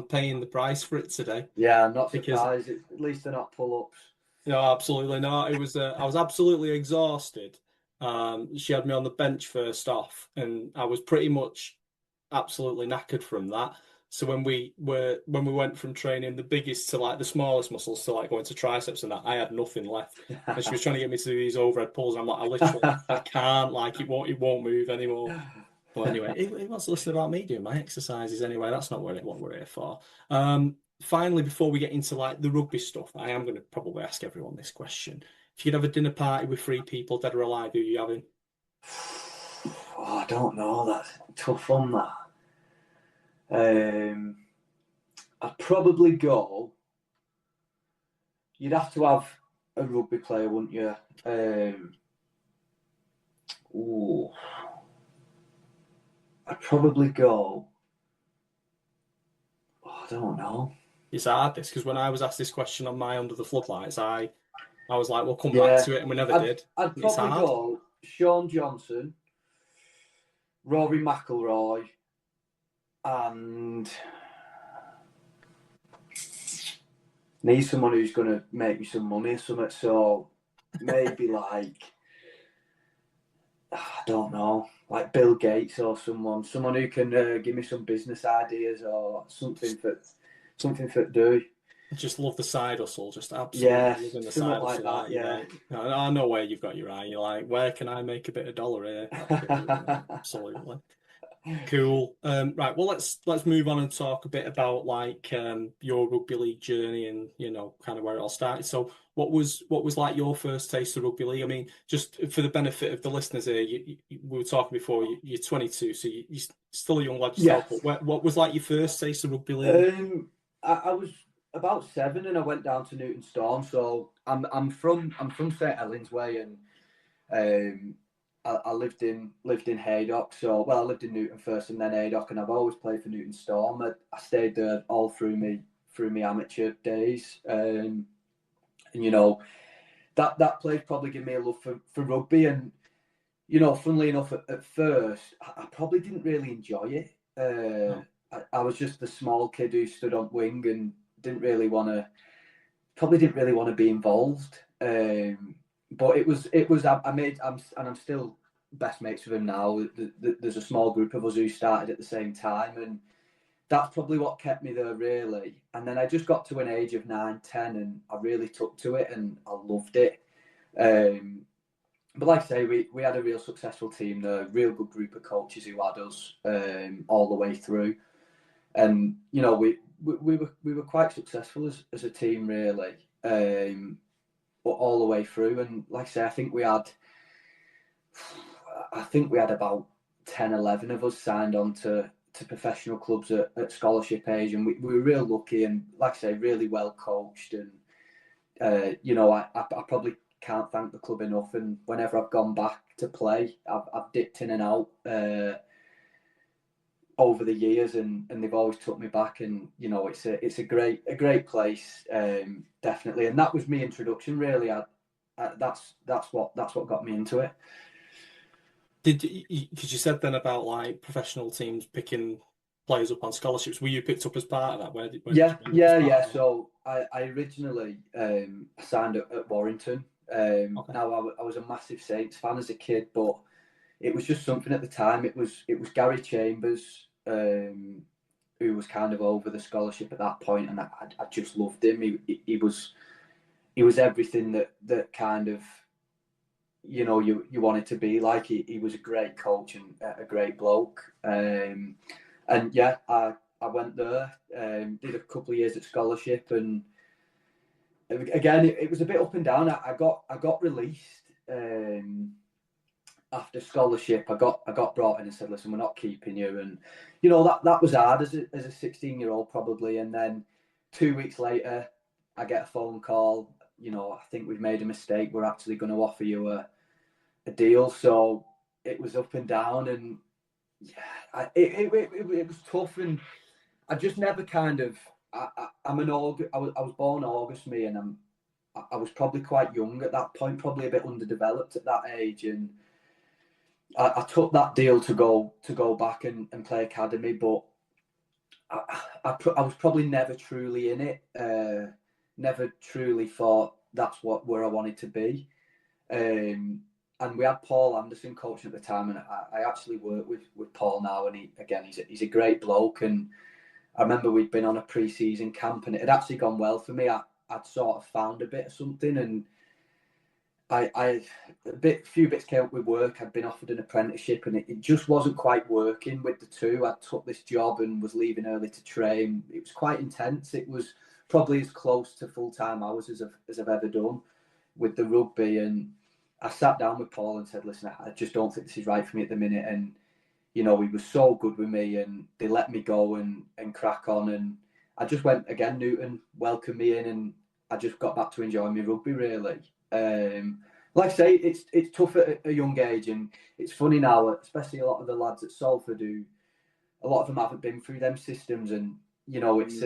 [SPEAKER 1] paying the price for it today.
[SPEAKER 3] Yeah, I'm not surprised. At least they're not pull-ups.
[SPEAKER 1] No, absolutely not. It was I was absolutely exhausted. She had me on the bench first off, and I was pretty much absolutely knackered from that. So when we went from training the biggest to like the smallest muscles to like going to triceps and that, I had nothing left. And she was trying to get me to do these overhead pulls. And I'm like, I can't, like it won't move anymore. But anyway, he wants to listen about me doing my exercises anyway. That's not what we're here for. Finally, before we get into like the rugby stuff, I am going to probably ask everyone this question. If you could have a dinner party with 3 people, dead or alive, who are you having?
[SPEAKER 3] Oh, I don't know. That's tough on that. I'd probably go. You'd have to have a rugby player, wouldn't you? I'd probably go. Oh, I don't know.
[SPEAKER 1] It's hard this because when I was asked this question on my Under the Floodlights, I was like, we'll come back to it, and we never did.
[SPEAKER 3] I'd probably go Sean Johnson, Rory McIlroy, and need someone who's going to make me some money or something. So maybe like, I don't know, like Bill Gates or someone who can give me some business ideas or something for do.
[SPEAKER 1] Just love the side hustle, just absolutely loving the side
[SPEAKER 3] like
[SPEAKER 1] hustle.
[SPEAKER 3] That, yeah.
[SPEAKER 1] I know where you've got your eye. You're like, where can I make a bit of dollar here? Absolutely. Cool. Right. Well, let's move on and talk a bit about like your rugby league journey and kind of where it all started. So, what was like your first taste of rugby league? I mean, just for the benefit of the listeners here, we were talking before. You're 22, so you're still a young lad yourself.
[SPEAKER 3] Yes.
[SPEAKER 1] But what was like your first taste of rugby league?
[SPEAKER 3] I was about 7 and I went down to Newton Storm. So I'm from St Helens Way, and I lived in Haydock. So I lived in Newton first and then Haydock, and I've always played for Newton Storm. I stayed there all through me amateur days, and that place probably gave me a love for rugby. And funnily enough, at first I probably didn't really enjoy it.
[SPEAKER 1] No.
[SPEAKER 3] I was just the small kid who stood on wing and didn't really want to be involved. But it was I'm still best mates with him now. There's a small group of us who started at the same time, and that's probably what kept me there really. And then I just got to an age of 9, 10, and I really took to it and I loved it. But like I say, we had a real successful team there, real good group of coaches who had us all the way through. And we were quite successful as a team really, all the way through. And like I say, I think we had about 10, 11 of us signed on to professional clubs at scholarship age, and we were real lucky and, like I say, really well coached. And I probably can't thank the club enough. And whenever I've gone back to play, I've dipped in and out over the years, and they've always took me back. And it's a great place, definitely. And that was my introduction, really. That's what got me into it.
[SPEAKER 1] Because you said then about like professional teams picking players up on scholarships. Were you picked up as part of that? Where did you end up as part of that?
[SPEAKER 3] So I originally signed at Warrington.
[SPEAKER 1] Okay.
[SPEAKER 3] Now I was a massive Saints fan as a kid, but it was just something at the time. It was Gary Chambers, who was kind of over the scholarship at that point, and I just loved him. He was everything that kind of, you wanted to be like. He was a great coach and a great bloke. And yeah, I went there, did a couple of years at scholarship, and again it was a bit up and down. I got released after scholarship. I got brought in and said, listen, we're not keeping you. And that was hard as a 16-year-old probably. And then 2 weeks later I get a phone call. I think we've made a mistake. We're actually going to offer you a deal. So it was up and down, and yeah, it was tough. And I just never kind of. I was born August, me, and I was probably quite young at that point, probably a bit underdeveloped at that age, and I took that deal to go back and play academy, but I was probably never truly in it. Never truly thought that's where I wanted to be. And we had Paul Anderson coaching at the time, and I actually work with Paul now, and he's a great bloke. And I remember we'd been on a pre-season camp, and it had actually gone well for me. I'd sort of found a bit of something, and a few bits came up with work. I'd been offered an apprenticeship, and it just wasn't quite working with the two. I took this job and was leaving early to train. It was quite intense. It was probably as close to full-time hours as I've ever done with the rugby. And I sat down with Paul and said, listen, I just don't think this is right for me at the minute. And, he was so good with me, and they let me go and crack on. And I just went again. Newton welcomed me in, and I just got back to enjoying my rugby, really. Like I say, it's tough at a young age, and it's funny now, especially a lot of the lads at Salford a lot of them haven't been through them systems, and it's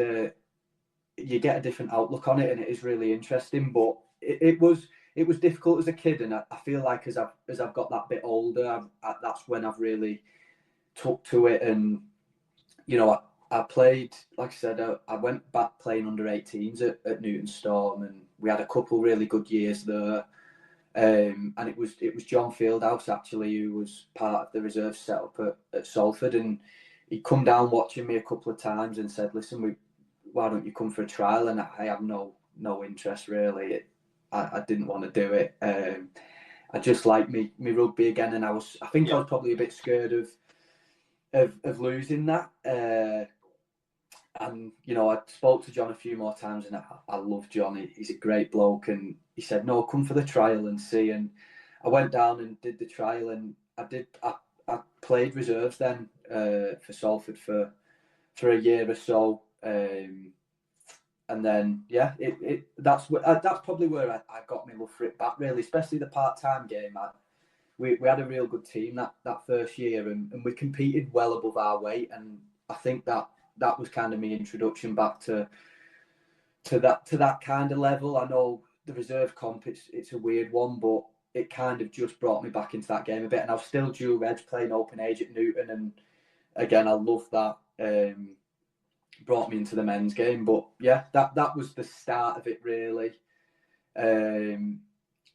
[SPEAKER 3] you get a different outlook on it, and it is really interesting. But it was difficult as a kid, and I feel like as I've got that bit older, that's when I've really took to it. And I played, like I said, I went back playing under 18s at Newton Storm, and we had a couple really good years there. And it was John Fieldhouse actually who was part of the reserve setup at Salford, and he'd come down watching me a couple of times and said, listen, why don't you come for a trial? And I have no interest really. I didn't want to do it. I just like me rugby again, and I think I was probably a bit scared of losing that. And I spoke to John a few more times, and I love John. He's a great bloke, and he said, no, come for the trial and see. And I went down and did the trial, and I played reserves then for Salford for a year or so. And then that's probably where I got my love for it back, really, especially the part-time game. We had a real good team that first year, and we competed well above our weight, and I think that was kind of my introduction back to that kind of level. I know the reserve comp, it's a weird one, but it kind of just brought me back into that game a bit. And I was still dual reg playing open age at Newton, and again, I love that. Brought me into the men's game, but yeah, that was the start of it, really. And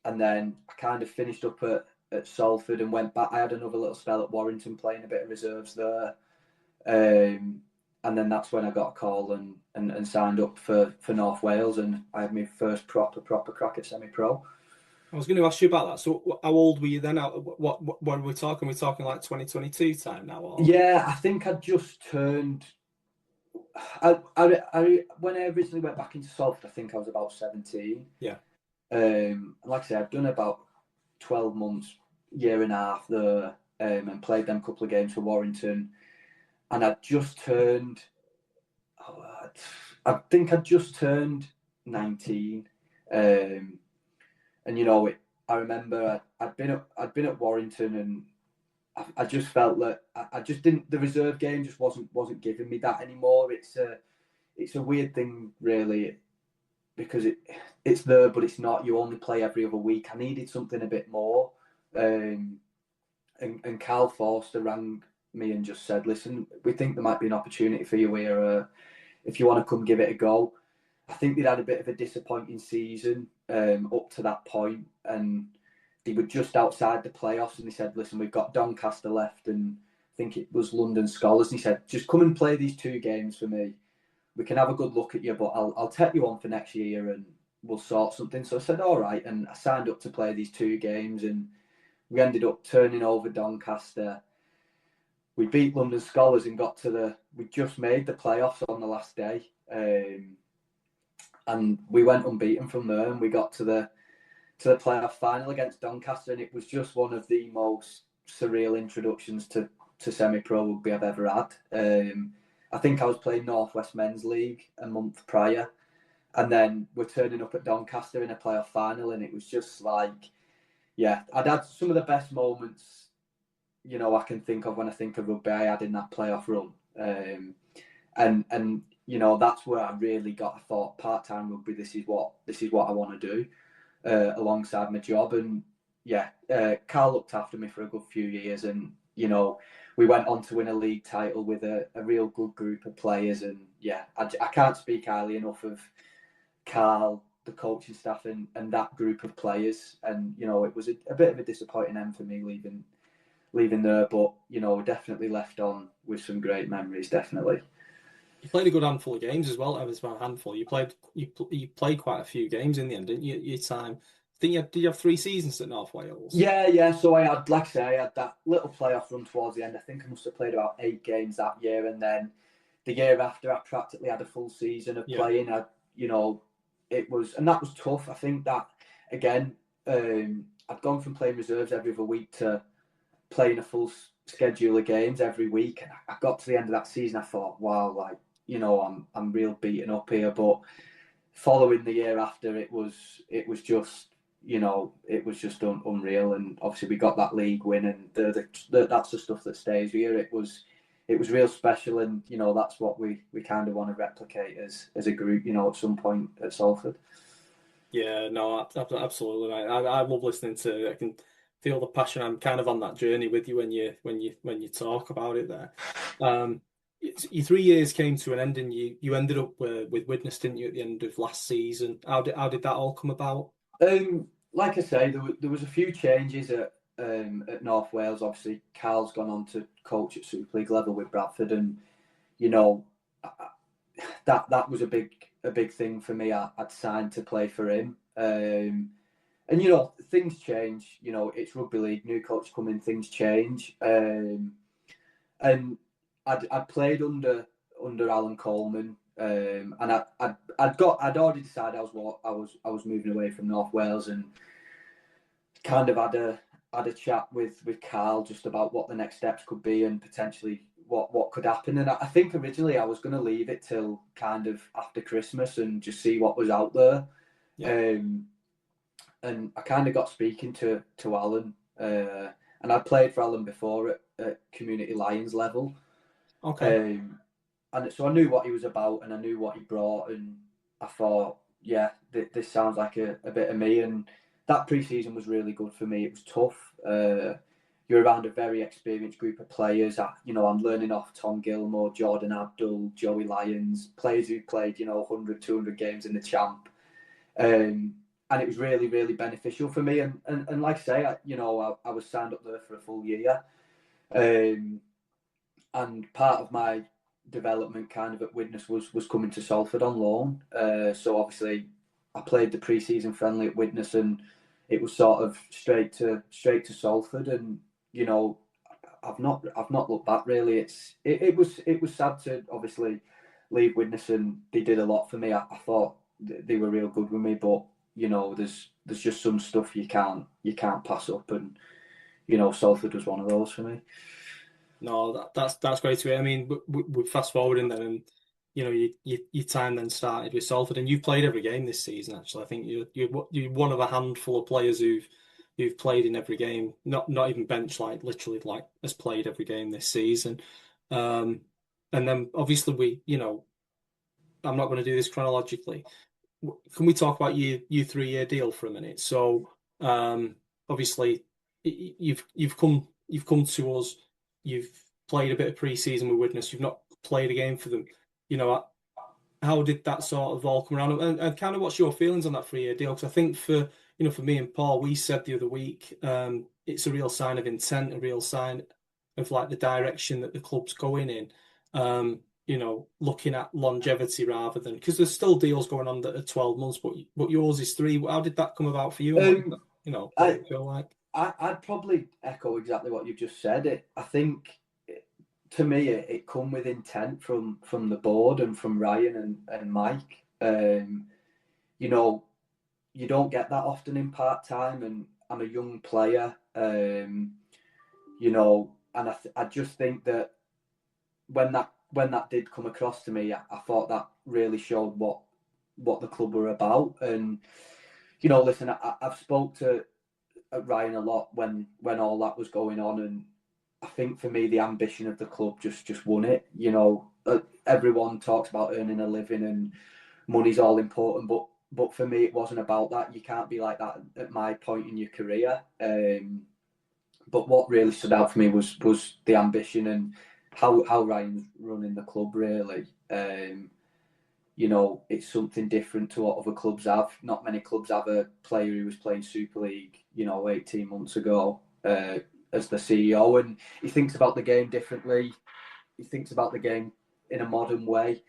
[SPEAKER 3] then I kind of finished up at Salford and went back. I had another little spell at Warrington playing a bit of reserves there. And then that's when I got a call and signed up for North Wales, and I had my first proper crack at semi-pro.
[SPEAKER 1] I was going to ask you about that. So how old were you then? What were we talking? We're talking like 2022 time now? Or?
[SPEAKER 3] Yeah, I think I just turned... when I originally went back into Salford, I think I was about 17.
[SPEAKER 1] Yeah.
[SPEAKER 3] Like I say, I've done about 12 months, year and a half there, and played them couple of games for Warrington. And I'd just turned, I think I'd just turned 19. And I remember I'd been at Warrington, and I just felt that I just didn't. The reserve game just wasn't giving me that anymore. It's a weird thing, really, because it's there, but it's not. You only play every other week. I needed something a bit more. And Carl Forster rang me and just said, "Listen, we think there might be an opportunity for you here. If you want to come give it a go." I think they'd had a bit of a disappointing season up to that point, and they were just outside the playoffs. And they said, "Listen, we've got Doncaster left, and I think it was London Scholars." And he said, "Just come and play these 2 games for me. We can have a good look at you, but I'll take you on for next year, and we'll sort something." So I said, "All right," and I signed up to play these 2 games, and we ended up turning over Doncaster. We beat London Scholars and we just made the playoffs on the last day. And we went unbeaten from there, and we got to the playoff final against Doncaster, and it was just one of the most surreal introductions to semi-pro rugby I've ever had. I think I was playing North West Men's League a month prior, and then we're turning up at Doncaster in a playoff final, and it was just like, yeah, I'd had some of the best moments, I can think of when I think of rugby I had in that playoff run. And that's where I really I thought, part-time rugby, this is what I want to do alongside my job. And yeah, Carl looked after me for a good few years, and we went on to win a league title with a real good group of players. And yeah, I can't speak highly enough of Carl, the coaching staff, and that group of players. And it was a bit of a disappointing end for me leaving there, but definitely left on with some great memories. Definitely.
[SPEAKER 1] You played a good handful of games as well. It was about a handful. You played quite a few games in the end, didn't you? Your time. I think did you have 3 seasons at North Wales?
[SPEAKER 3] Yeah. So I had, like I say, I had that little playoff run towards the end. I think I must have played about 8 games that year, and then the year after, I practically had a full season of playing. It was, and that was tough. I think that again, I'd gone from playing reserves every other week to playing a full schedule of games every week, and I got to the end of that season. I thought, wow, like I'm real beaten up here. But following the year after, it was just unreal. And obviously we got that league win, and that's the stuff that stays here. It was real special, and that's what we kind of want to replicate as a group, at some point at Salford.
[SPEAKER 1] Yeah, no, absolutely, mate. I love listening to it. I can feel the passion. I'm kind of on that journey with you when you talk about it there. Your 3 years came to an end, and you ended up with Widnes, didn't you, at the end of last season? How did that all come about?
[SPEAKER 3] Like I say, there was a few changes at North Wales. Obviously, Carl's gone on to coach at Super League level with Bradford, and that was a big thing for me. I'd signed to play for him, and things change. It's rugby league, new coach come in, things change, and I'd played under Alan Coleman, and I'd already decided I was moving away from North Wales, and kind of had a chat with Carl just about what the next steps could be, and potentially what could happen. And I think originally I was going to leave it till kind of after Christmas and just see what was out there. Yeah. And I kind of got speaking to Alan, and I'd played for Alan before at Community Lions level.
[SPEAKER 1] Okay.
[SPEAKER 3] And so I knew what he was about, and I knew what he brought, and I thought, yeah, this sounds like a bit of me. And that pre-season was really good for me. It was tough. You're around a very experienced group of players. I'm learning off Tom Gilmore, Jordan Abdul, Joey Lyons, players who played 100, 200 games in the Champ. And it was really, really beneficial for me. And like I say, I was signed up there for a full year. And part of my development kind of at Widnes was coming to Salford on loan. So obviously I played the pre-season friendly at Widnes, and it was sort of straight to Salford. And I've not looked back really. It was sad to obviously leave Widnes, and they did a lot for me. I thought they were real good with me, but there's just some stuff you can't pass up, and Salford was one of those for me.
[SPEAKER 1] No, that's great to hear. I mean, we fast forwarding then, and your time then started with Salford, and you've played every game this season. Actually, I think you're one of a handful of players who've played in every game, not even bench, like literally like has played every game this season. And then obviously I'm not going to do this chronologically. Can we talk about your 3-year deal for a minute? So, obviously, you've come to us. You've played a bit of pre-season with Widnes. You've not played a game for them. How did that sort of all come around? And kind of what's your feelings on that 3-year deal? Because I think for me and Paul, we said the other week, it's a real sign of intent, a real sign of like the direction that the club's going in. Looking at longevity rather than, because there's still deals going on that are 12 months, but yours is 3. How did that come about for you? And what did it feel like?
[SPEAKER 3] I'd probably echo exactly what you've just said. I think to me it come with intent from the board and from Ryan and Mike. You don't get that often in part-time, and I'm a young player. And I just think that when that did come across to me, I thought that really showed what the club were about. And listen, I've spoke to Ryan a lot when all that was going on, and I think for me the ambition of the club just won it. Everyone talks about earning a living and money's all important, but for me it wasn't about that. You can't be like that at my point in your career. But what really stood out for me was the ambition and how Ryan's running the club, really. It's something different to what other clubs have. Not many clubs have a player who was playing Super League, 18 months ago as the CEO, and he thinks about the game differently. He thinks about the game in a modern way.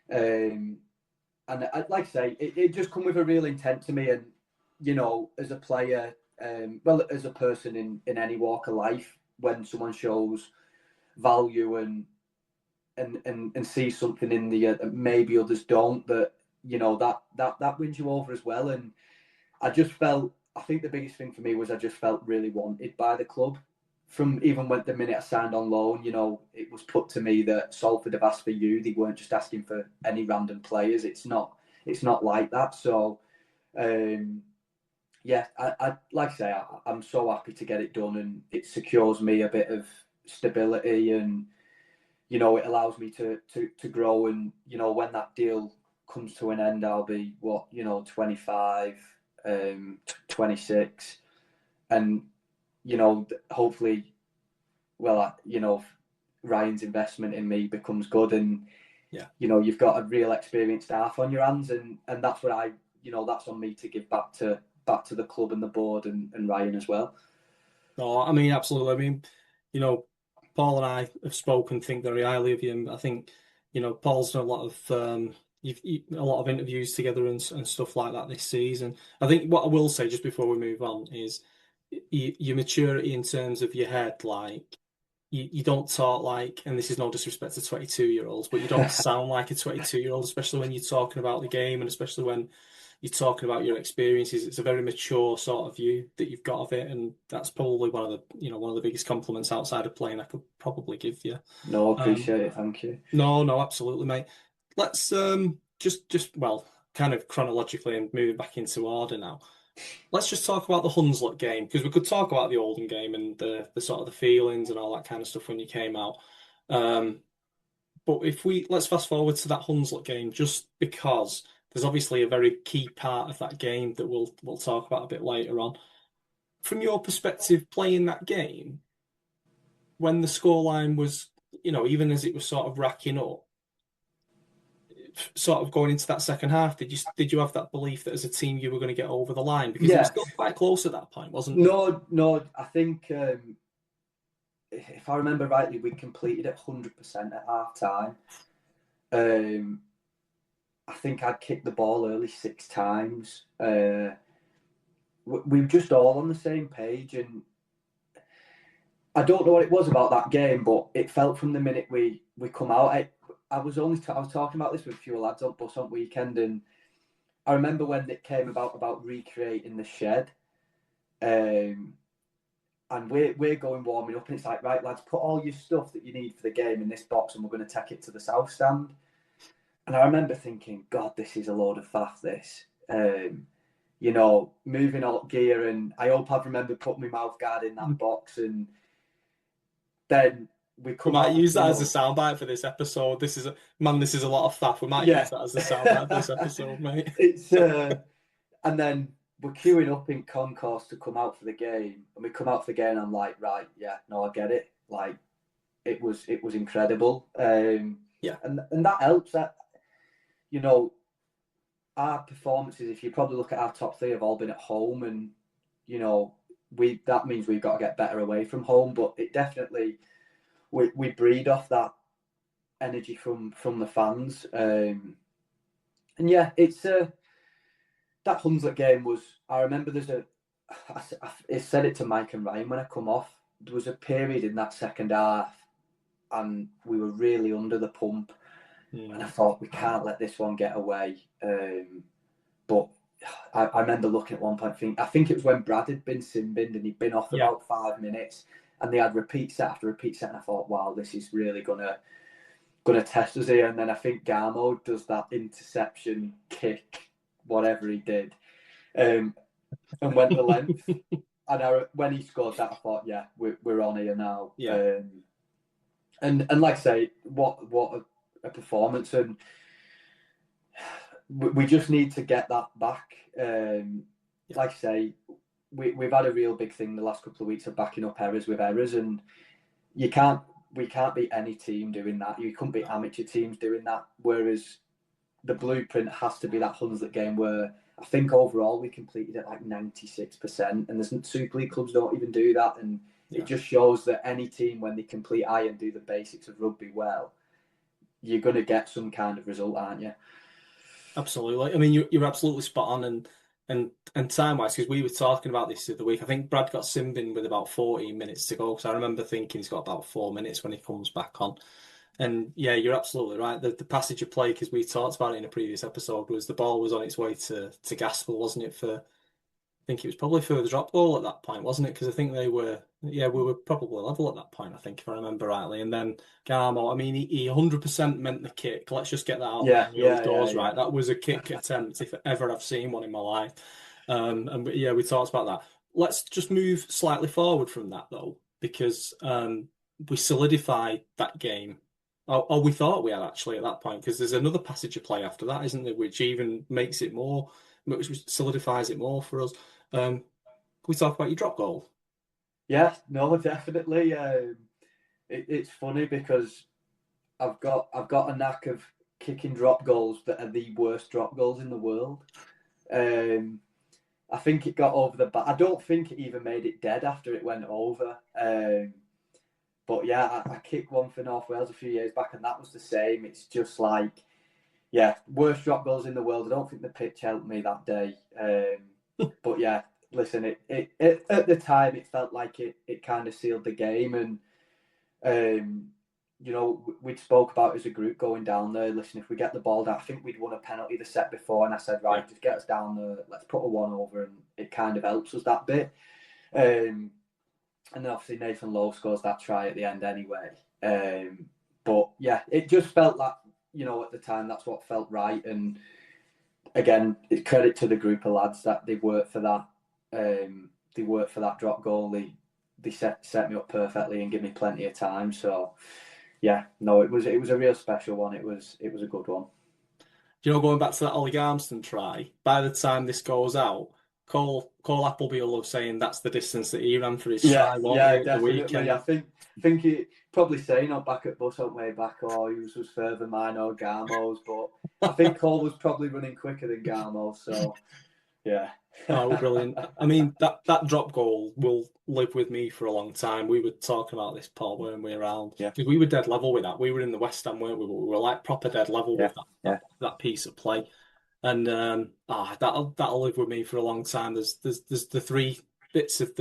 [SPEAKER 3] And I'd like to say, it just come with a real intent to me. And, as a player, as a person in any walk of life, when someone shows value and see something in the that maybe others don't, that that wins you over as well. And I think the biggest thing for me was I just felt really wanted by the club. From even when the minute I signed on loan, it was put to me that Salford have asked for you. They weren't just asking for any random players. It's not like that. So I like I say, I'm so happy to get it done, and it secures me a bit of stability, and it allows me to grow. And when that deal comes to an end, I'll be 25, 26, and hopefully, Ryan's investment in me becomes good, and you've got a real experienced staff on your hands, and that's what that's on me to give back to the club and the board and Ryan as well.
[SPEAKER 1] No, I mean, absolutely. I mean, Paul and I have spoken, think very highly of you. And I think, Paul's done a lot of a lot of interviews together and stuff like that this season. I think what I will say just before we move on is your maturity in terms of your head, like you don't talk like, and this is no disrespect to 22-year-olds, but you don't sound like a 22-year-old, especially when you're talking about the game, and especially when you're talking about your experiences. It's a very mature sort of view that you've got of it, and that's probably one of the biggest compliments outside of playing I could probably give you.
[SPEAKER 3] No, appreciate it. Thank you.
[SPEAKER 1] No, absolutely, mate. Let's just kind of chronologically and moving back into order now. Let's just talk about the Hunslet game, because we could talk about the Oldham game and the sort of the feelings and all that kind of stuff when you came out. But let's fast forward to that Hunslet game, just because there's obviously a very key part of that game that we'll talk about a bit later on. From your perspective, playing that game, when the scoreline was, even as it was sort of racking up, sort of going into that second half, did you have that belief that as a team you were going to get over the line? Because it was still quite close at that point, wasn't it?
[SPEAKER 3] No. I think if I remember rightly, we completed at 100% at half time. I think I'd kicked the ball early 6 times. We were just all on the same page, and I don't know what it was about that game, but it felt from the minute we come out. I was talking about this with a few lads on bus on weekend, and I remember when it came about recreating the shed, and we're going warming up, and it's like, right, lads, put all your stuff that you need for the game in this box, and we're going to take it to the south stand. And I remember thinking, God, this is a load of faff. This, moving all gear, and I hope I've remembered putting my mouth guard in that box, and then we come
[SPEAKER 1] might
[SPEAKER 3] out.
[SPEAKER 1] use that as a soundbite for this episode. This is a lot of faff. We might use that as a soundbite for this episode, mate.
[SPEAKER 3] It's and then we're queuing up in concourse to come out for the game, and we come out for the game, and I'm like, right, yeah, no, I get it. Like, it was incredible. And that helps. That our performances, if you probably look at our top three, have all been at home, and that means we've got to get better away from home. But it definitely we breed off that energy from the fans, and yeah, it's that Hunslet game was. I remember I said it to Mike and Ryan when I come off. There was a period in that second half, and we were really under the pump. And I thought, we can't let this one get away. But I remember looking at one point, I think it was when Brad had been sin-binned and he'd been off about 5 minutes, and they had repeat set after repeat set, and I thought, wow, this is really gonna test us here. And then I think Garmo does that interception kick, whatever he did, and went the length. And when he scored that, I thought, yeah, we're on here now.
[SPEAKER 1] Yeah.
[SPEAKER 3] And like I say, what a performance, and we just need to get that back. Like I say, we've had a real big thing the last couple of weeks of backing up errors with errors, and we can't beat any team doing that. You couldn't beat amateur teams doing that. Whereas the blueprint has to be that Hunslet game where I think overall we completed at like 96%, and there's Super League clubs don't even do that, and it just shows that any team, when they complete and do the basics of rugby well, you're going to get some kind of result, aren't you?
[SPEAKER 1] Absolutely. I mean, you're absolutely spot on, and time-wise, because we were talking about this the other week. I think Brad got Simbin with about 14 minutes to go, because I remember thinking he's got about 4 minutes when he comes back on. And yeah, you're absolutely right. The passage of play, because we talked about it in a previous episode, was the ball was on its way to Gaskell, wasn't it? I think it was probably for the drop goal at that point, wasn't it? Because I think we were probably level at that point, I think, if I remember rightly. And then Garmo, I mean, he 100% meant the kick. Let's just get that out there early doors, right? That was a kick attempt, if ever I've seen one in my life. And yeah, we talked about that. Let's just move slightly forward from that, though, because we solidified that game. Or we thought we had, actually, at that point, because there's another passage of play after that, isn't there, which even makes it more, which solidifies it more for us. Can we talk about your drop goal?
[SPEAKER 3] Yeah, no, definitely. It's funny because I've got a knack of kicking drop goals that are the worst drop goals in the world. I think it got over the back. I don't think it even made it dead after it went over. But yeah, I kicked one for North Wales a few years back, and that was the same. It's just like, yeah, worst drop goals in the world. I don't think the pitch helped me that day. But yeah, listen, it at the time it felt like it kind of sealed the game, and we'd spoke about as a group going down there. Listen, if we get the ball down, I think we'd won a penalty the set before, and I said, right, just get us down there. Let's put a one over, and it kind of helps us that bit. And then obviously Nathan Lowe scores that try at the end anyway. But yeah, it just felt like, at the time, that's what felt right. And again, it's credit to the group of lads that they worked for that. They worked for that drop goal. They set me up perfectly and give me plenty of time. So yeah, no, it was a real special one. It was a good one.
[SPEAKER 1] Going back to that Ollie Garmston try, by the time this goes out, Cole Appleby will have saying that's the distance that he ran for his try,
[SPEAKER 3] definitely.
[SPEAKER 1] the weekend.
[SPEAKER 3] I think he probably saying not back at bus on way back, or he was further mine or Garmo's, but I think Cole was probably running quicker than Garmo, so yeah.
[SPEAKER 1] Oh, brilliant. I mean, that drop goal will live with me for a long time. We were talking about this, Paul, weren't we, around?
[SPEAKER 2] Yeah.
[SPEAKER 1] Because we were dead level with that. We were in the West Ham, weren't we? We were like proper dead level with that piece of play. And that'll live with me for a long time. There's the three bits of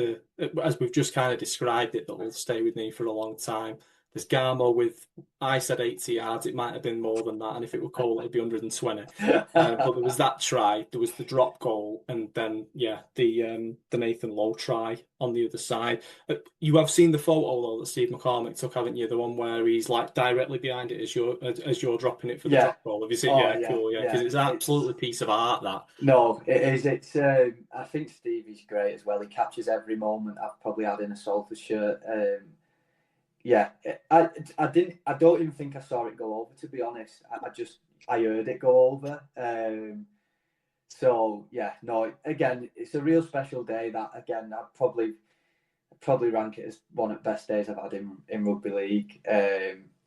[SPEAKER 1] as we've just kind of described it, that will stay with me for a long time. There's Garmo with, I said 80 yards. It might have been more than that. And if it were Cole, it'd be 120. But there was that try. There was the drop goal. And then, yeah, the Nathan Lowe try on the other side. You have seen the photo, though, that Steve McCormick took, haven't you? The one where he's like directly behind it as you're dropping it for the
[SPEAKER 3] Yeah.
[SPEAKER 1] drop goal. Have you seen?
[SPEAKER 3] Oh,
[SPEAKER 1] Yeah,
[SPEAKER 3] yeah,
[SPEAKER 1] cool. Yeah, because
[SPEAKER 3] yeah.
[SPEAKER 1] it's absolutely a piece of art, that.
[SPEAKER 3] No, it is. It's. I think Stevie's great as well. He captures every moment I've probably had in a Salford shirt. Yeah, I didn't. I don't even think I saw it go over. To be honest, I heard it go over. So yeah, no. Again, it's a real special day. That again, I'd probably rank it as one of the best days I've had in rugby league.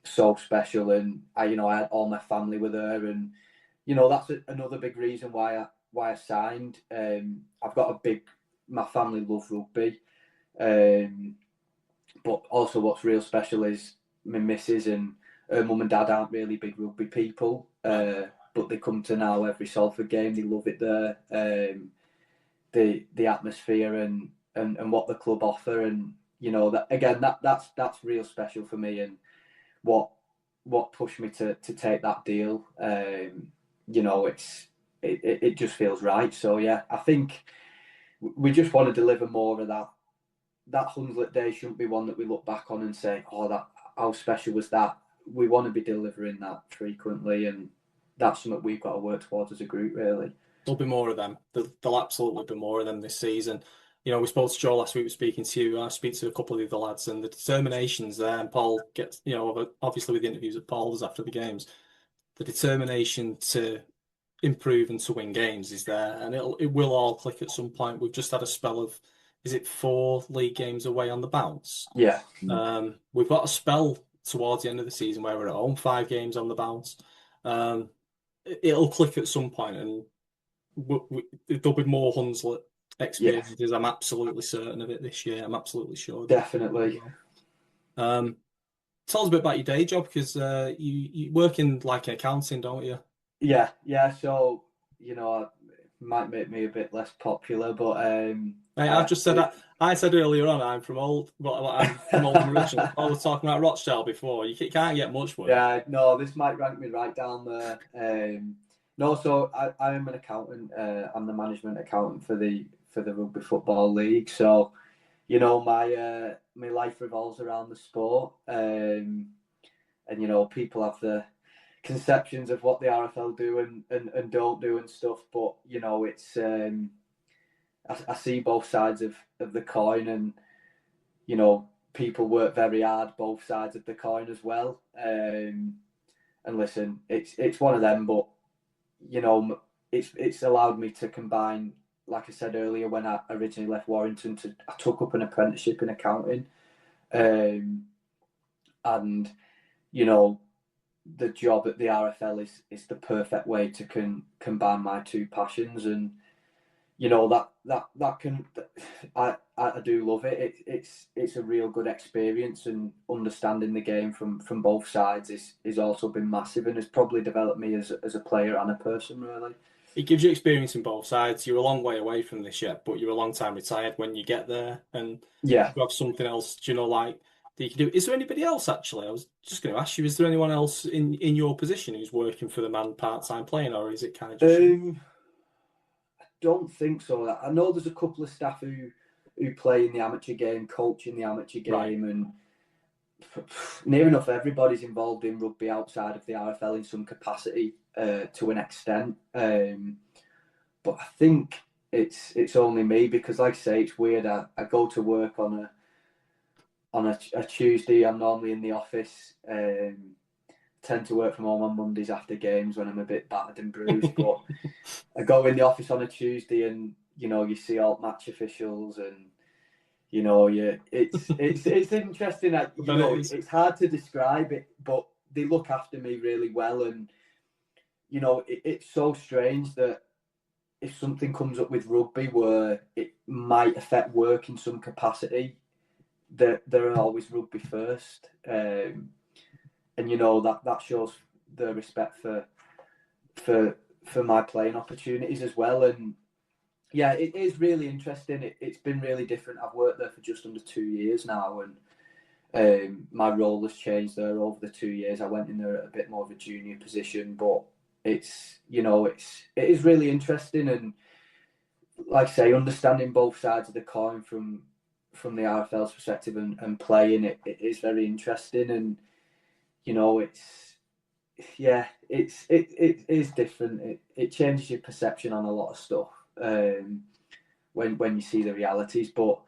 [SPEAKER 3] So special, and I had all my family with her, and that's another big reason why I signed. I've got my family love rugby. But also what's real special is my missus and her mum and dad aren't really big rugby people, but they come to now every Salford game. They love it there. The atmosphere and what the club offer, and that again that's real special for me, and what pushed me to take that deal. It just feels right. So yeah, I think we just want to deliver more of that. That 100th day shouldn't be one that we look back on and say, "Oh, that how special was that?" We want to be delivering that frequently, and that's something we've got to work towards as a group, really.
[SPEAKER 1] There'll be more of them. There'll absolutely be more of them this season. We spoke to Joe last week. We're speaking to you. I speak to a couple of the other lads, and the determination's there. And Paul gets, obviously with the interviews that Paul does after the games, the determination to improve and to win games is there, and it will all click at some point. We've just had a spell of, is it 4 league games away on the bounce?
[SPEAKER 3] Yeah.
[SPEAKER 1] We've got a spell towards the end of the season where we're at home 5 games on the bounce. It'll click at some point, and there'll be more Hunslet experiences. Yeah. I'm absolutely certain of it this year. I'm absolutely sure.
[SPEAKER 3] Definitely.
[SPEAKER 1] Tell us a bit about your day job, because you work in like accounting, don't you?
[SPEAKER 3] Yeah. So it might make me a bit less popular, but
[SPEAKER 1] I've just said that. I said earlier on I'm from Oldham Original. I was talking about Rochdale before. You can't get much worse.
[SPEAKER 3] Yeah, no, this might rank me right down there. No, so I am an accountant. I'm the management accountant for the Rugby Football League. So, my life revolves around the sport. And people have the conceptions of what the RFL do and don't do and stuff. But it's I see both sides of the coin, and people work very hard both sides of the coin as well. And listen, it's one of them, but it's allowed me to combine. Like I said earlier, when I originally left Warrington, I took up an apprenticeship in accounting, and the job at the RFL is the perfect way to combine my two passions, and that can I do love it. It's a real good experience, and understanding the game from both sides is also been massive, and has probably developed me as a player and a person, really.
[SPEAKER 1] It gives you experience in both sides. You're a long way away from this yet, but you're a long time retired when you get there, and
[SPEAKER 3] yeah,
[SPEAKER 1] you have something else, like that you can do. Is there anybody else, actually? I was just going to ask you, is there anyone else in your position who's working for the man part-time playing, or is it kind of just
[SPEAKER 3] I don't think so. I know there's a couple of staff who play in the amateur game, coach in the amateur game, right. And near enough everybody's involved in rugby outside of the RFL in some capacity to an extent. But I think it's only me, because, like I say, it's weird. I go to work on a Tuesday. I'm normally in the office. Tend to work from home on Mondays after games when I'm a bit battered and bruised. But I go in the office on a Tuesday, and you see all match officials, and it's interesting. That it's hard to describe it, but they look after me really well, and it's so strange that if something comes up with rugby where it might affect work in some capacity, that they're always rugby first. And that shows the respect for my playing opportunities as well. And yeah, it is really interesting. It's been really different. I've worked there for just under 2 years now, and My role has changed there over the 2 years. I went in there at a bit more of a junior position, but it's it is really interesting, and like I say, understanding both sides of the coin from the RFL's perspective and playing it is very interesting, and it is different. It changes your perception on a lot of stuff when you see the realities, but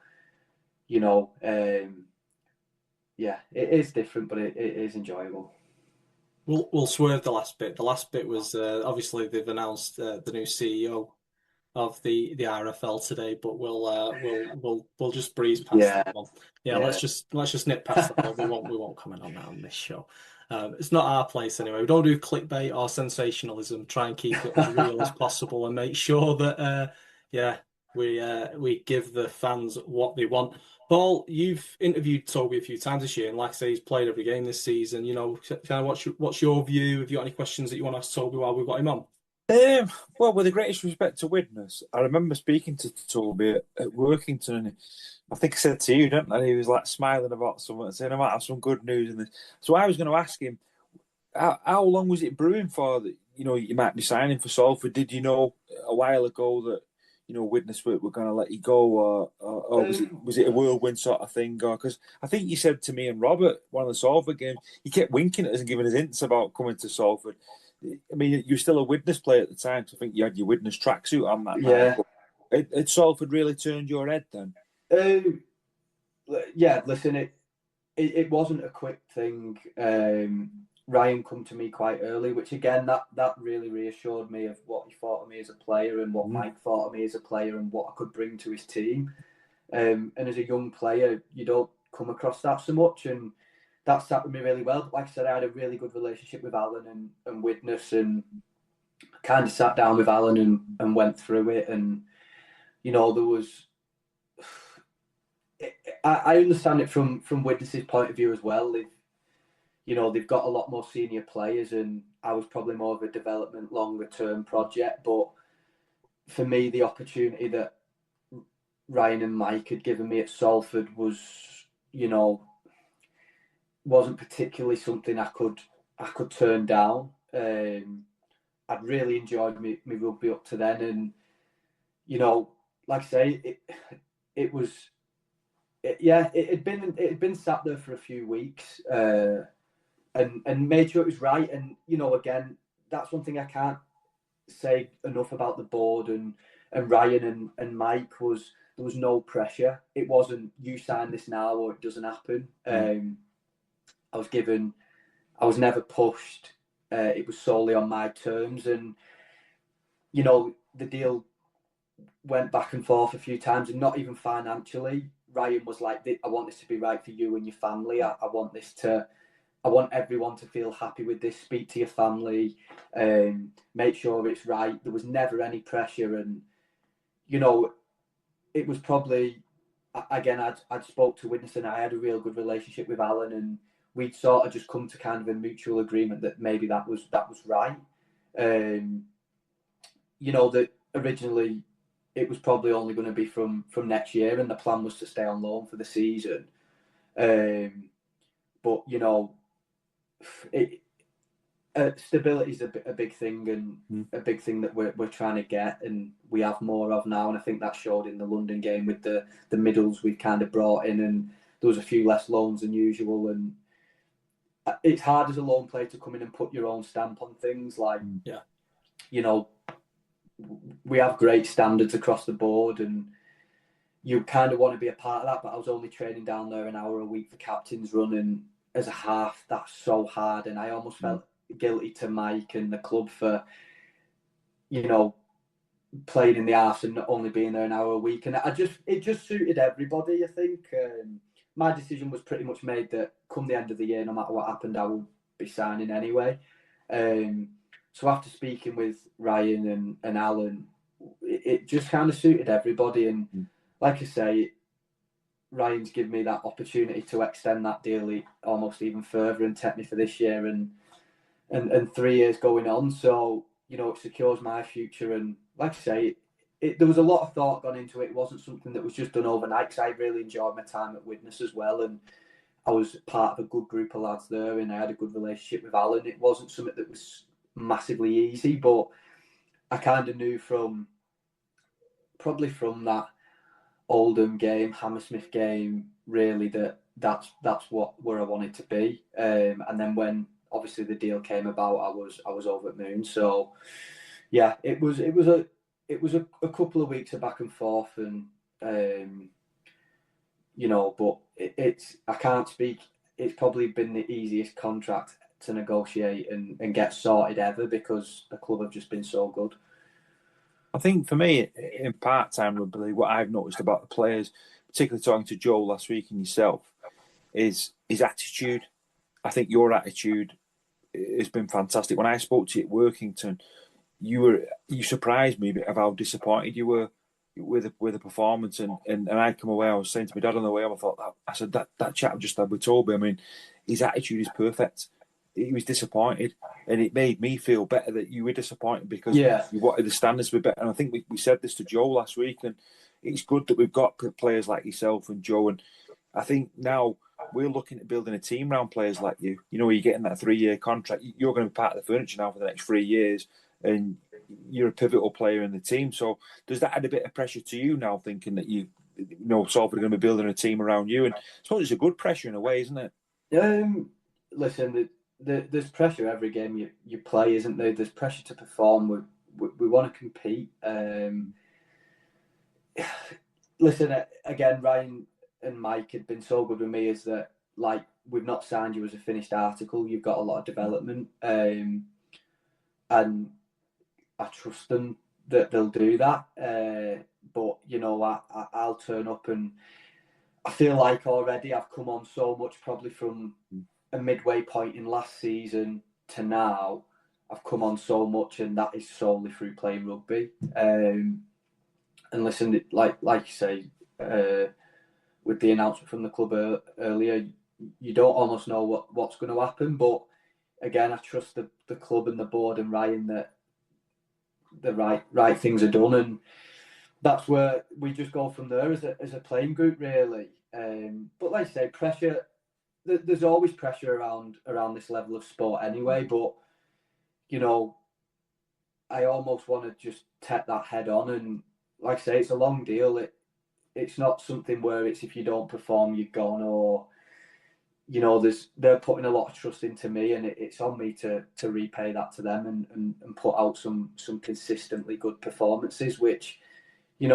[SPEAKER 3] it is different, but it is enjoyable.
[SPEAKER 1] We'll swerve the last bit. The last bit was obviously they've announced the new CEO of the RFL today, but we'll just breeze past that one. Yeah, let's just nip past that one. We won't comment on that on this show. It's not our place anyway. We don't do clickbait or sensationalism. Try and keep it as real as possible and make sure that we give the fans what they want. Paul, you've interviewed Toby a few times this year, and like I say, he's played every game this season. Kind of what's your view? Have you got any questions that you want to ask Toby while we've got him on?
[SPEAKER 2] Well, with the greatest respect to Widnes, I remember speaking to Toby at Workington, and I think I said to you, didn't I? He was like smiling about something and saying I might have some good news in this. So I was going to ask him, how long was it brewing for that? You might be signing for Salford. Did you know a while ago that Widnes were going to let you go, or was it a whirlwind sort of thing? Or because I think you said to me and Robert one of the Salford games, he kept winking at us and giving us hints about coming to Salford. I mean, you were still a Widnes player at the time, so I think you had your Widnes tracksuit on that night. Had Salford really turned your head then?
[SPEAKER 3] Listen, it wasn't a quick thing. Ryan come to me quite early, which again, that really reassured me of what he thought of me as a player and what Mike thought of me as a player and what I could bring to his team. And as a young player, you don't come across that so much, and that sat with me really well. But like I said, I had a really good relationship with Alan and Widnes, and kind of sat down with Alan and went through it. And there was, I understand it from Widnes's point of view as well. They've got a lot more senior players, and I was probably more of a development, longer term project. But for me, the opportunity that Ryan and Mike had given me at Salford was, wasn't particularly something I could turn down. I'd really enjoyed me rugby up to then, and like I say, it had been sat there for a few weeks, and made sure it was right. And again, that's one thing I can't say enough about the board and Ryan and Mike was there was no pressure. It wasn't you sign this now or it doesn't happen. I was never pushed. It was solely on my terms, and the deal went back and forth a few times, and not even financially. Ryan was like, I want this to be right for you and your family. I want everyone to feel happy with this. Speak to your family, make sure it's right. There was never any pressure, and it was probably, again, I'd spoke to Widnes, and I had a real good relationship with Alan, and we'd sort of just come to kind of a mutual agreement that maybe that was right. That originally it was probably only going to be from next year, and the plan was to stay on loan for the season. But stability is a big thing, and a big thing that we're trying to get, and we have more of now. And I think that showed in the London game with the middles we've kind of brought in, and there was a few less loans than usual. And it's hard as a loan player to come in and put your own stamp on things. Like, we have great standards across the board, and you kind of want to be a part of that. But I was only training down there an hour a week for captain's run, and as a half, that's so hard. And I almost felt guilty to Mike and the club for, playing in the arse and only being there an hour a week. And it just suited everybody, I think. My decision was pretty much made that come the end of the year, no matter what happened, I would be signing anyway. So after speaking with Ryan and Alan, it just kind of suited everybody. And like I say, Ryan's given me that opportunity to extend that deal almost even further and take me for this year and 3 years going on. So, it secures my future. And like I say, there was a lot of thought gone into it. It wasn't something that was just done overnight, because I really enjoyed my time at Widnes as well. And I was part of a good group of lads there, and I had a good relationship with Alan. It wasn't something that was massively easy, but I kind of knew probably from that Oldham game, Hammersmith game, really that's where I wanted to be. And then when obviously the deal came about, I was over at Moon. So yeah, it was a couple of weeks of back and forth, and but it's I can't speak. It's probably been the easiest contract to negotiate and get sorted ever, because the club have just been so good.
[SPEAKER 2] I think for me, in part-time rugby, what I've noticed about the players, particularly talking to Joe last week and yourself, is his attitude. I think your attitude has been fantastic. When I spoke to you at Workington, you surprised me of how disappointed you were with the performance, and I'd come away. I was saying to my dad on the way home, I said that chat I just had with Toby. I mean, his attitude is perfect. He was disappointed, and it made me feel better that you were disappointed, because you wanted the standards to be better. And I think we said this to Joe last week, and it's good that we've got players like yourself and Joe. And I think now we're looking at building a team around players like you. You're getting that 3-year contract. You're going to be part of the furniture now for the next 3 years, and you're a pivotal player in the team. So does that add a bit of pressure to you now, thinking that Salford are going to be building a team around you? And I suppose it's a good pressure in a way, isn't it?
[SPEAKER 3] Listen, there's pressure every game you play, isn't there? There's pressure to perform. We want to compete. Listen, again, Ryan and Mike had been so good with me, is that, like, we've not signed you as a finished article. You've got a lot of development, and I trust them that they'll do that. But I'll turn up, and I feel like already I've come on so much, probably from a midway point in last season to now. I've come on so much, and that is solely through playing rugby. And listen, like you say, with the announcement from the club earlier, you don't almost know what's going to happen. But again, I trust the club and the board and Ryan that the right things are done, and that's where we just go from there as a playing group, really. But like I say, pressure. There's always pressure around this level of sport anyway. But I almost want to just take that head on, and like I say, it's a long deal. It's not something where it's if you don't perform, you're gone, or they're putting a lot of trust into me, and it's on me to repay that to them and put out some consistently good performances, which we've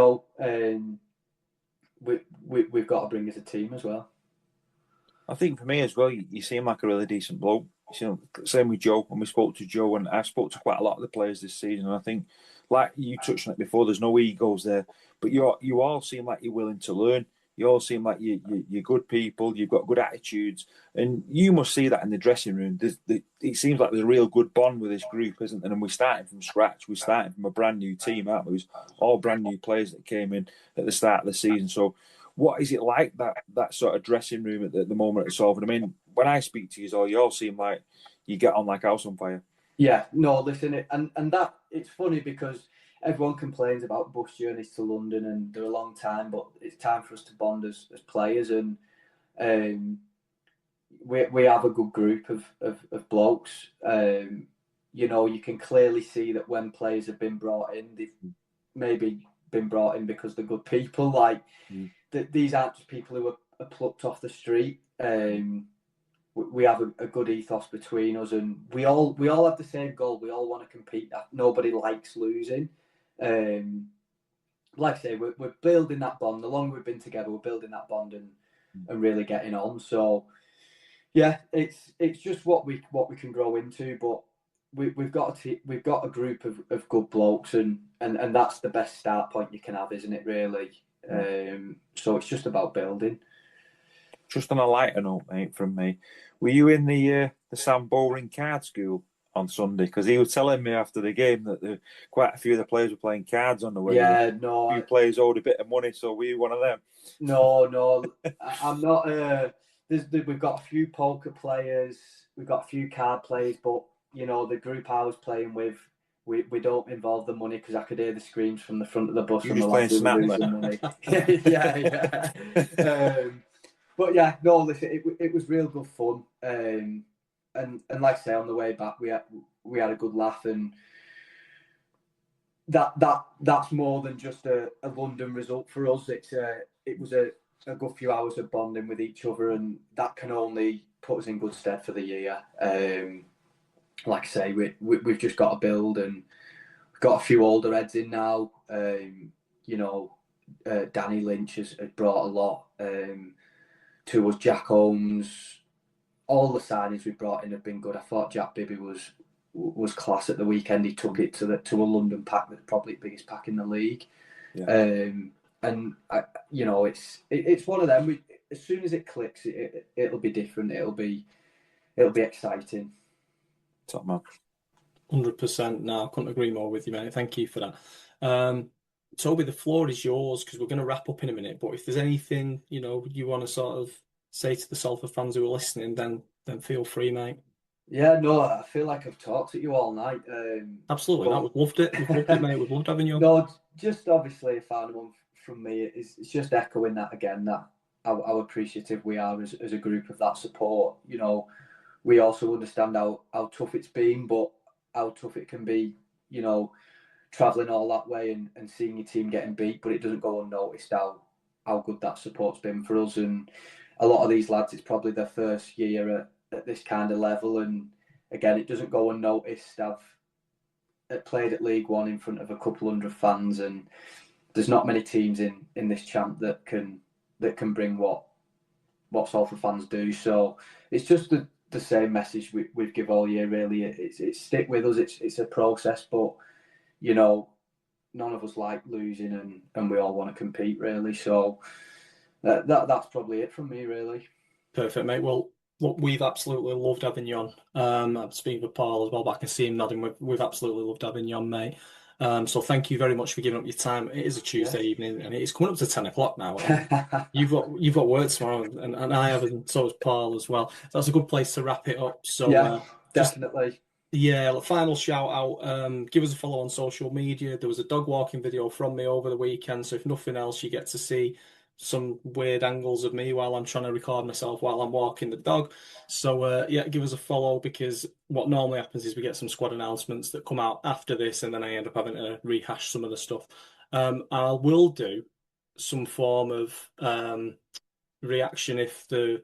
[SPEAKER 3] got to bring as a team as well.
[SPEAKER 2] I think for me as well, you seem like a really decent bloke. Same with Joe. When we spoke to Joe, and I spoke to quite a lot of the players this season, and I think, like you touched on it before, there's no egos there, but you all seem like you're willing to learn. You all seem like you're good people. You've got good attitudes, and you must see that in the dressing room. It seems like there's a real good bond with this group, isn't there? And we're starting from scratch. We're starting from a brand new team, aren't we? It was all brand new players that came in at the start of the season. So, what is it like, that sort of dressing room at the moment at Salford? I mean, when I speak to you all seem like you get on like house on fire.
[SPEAKER 3] Yeah, no, listen, and that it's funny because everyone complains about bus journeys to London, and they're a long time, but it's time for us to bond as players, and we have a good group of blokes. You can clearly see that when players have been brought in, they've maybe been brought in because they're good people. Like these aren't just people who are plucked off the street. We have a good ethos between us, and we all have the same goal. We all want to compete. Nobody likes losing. Like I say, we're building that bond. The longer we've been together, we're building that bond and really getting on. So yeah, it's just what we can grow into. But we've got a group of good blokes, and that's the best start point you can have, isn't it? Really. So it's just about building.
[SPEAKER 2] Just on a lighter note, mate, from me, were you in the Sam Bowring card school on Sunday? Because he was telling me after the game that quite a few of the players were playing cards on the way.
[SPEAKER 3] Yeah, no.
[SPEAKER 2] A few players owed a bit of money, so were you one of them?
[SPEAKER 3] No, I'm not. We've got a few poker players, we've got a few card players, but the group I was playing with, we don't involve the money, because I could hear the screams from the front of the bus.
[SPEAKER 2] You just playing snap,
[SPEAKER 3] losing money. Yeah. But yeah, no, listen, it was real good fun. And like I say, on the way back, we had a good laugh, and that's more than just a London result for us. It was a good few hours of bonding with each other, and that can only put us in good stead for the year. Like I say, we've just got to build, and we've got a few older heads in now. You know, Danny Lynch has brought a lot to us. Jack Holmes, all the signings we brought in have been good. I thought Jack Bibby was class at the weekend. He took it to a London pack that's probably the biggest pack in the league.
[SPEAKER 2] Yeah.
[SPEAKER 3] And you know, it's one of them. As soon as it clicks, it'll be different. It'll be exciting.
[SPEAKER 2] Top man.
[SPEAKER 1] 100%. No, I couldn't agree more with you, mate. Thank you for that. Toby, the floor is yours because we're going to wrap up in a minute. But if there's anything you want to sort of say to the Salford fans who are listening, then feel free, mate.
[SPEAKER 3] Yeah, no, I feel like I've talked to you all night.
[SPEAKER 1] Absolutely, no, we've loved it. We've loved it, mate. We've loved having you.
[SPEAKER 3] No, just obviously a final one from me. It's just echoing that again. That how appreciative we are as a group of that support. You know, we also understand how tough it's been, but how tough it can be. You know, travelling all that way and seeing your team getting beat, but it doesn't go unnoticed how good that support's been for us. And a lot of these lads, it's probably their first year at this kind of level, and again, it doesn't go unnoticed. I've played at League One in front of a couple hundred fans, and there's not many teams in this champ that can bring what Salford fans do. So it's just the same message we've give all year. Really, it's stick with us. It's a process, but you know, none of us like losing, and we all want to compete, really. So that's probably it from me, really.
[SPEAKER 1] Perfect, mate. Well, look, we've absolutely loved having you on. I'm speaking with Paul as well, but I can see him nodding. We've absolutely loved having you on, mate. So thank you very much for giving up your time. It is a Tuesday evening, and it's coming up to 10 o'clock now. You've got work tomorrow, and I have, and so has Paul as well. So that's a good place to wrap it up. So
[SPEAKER 3] yeah, definitely.
[SPEAKER 1] Yeah, final shout out. Give us a follow on social media. There was a dog walking video from me over the weekend, so if nothing else, you get to see some weird angles of me while I'm trying to record myself while I'm walking the dog. So yeah, give us a follow because what normally happens is we get some squad announcements that come out after this, and then I end up having to rehash some of the stuff. I will do some form of reaction if the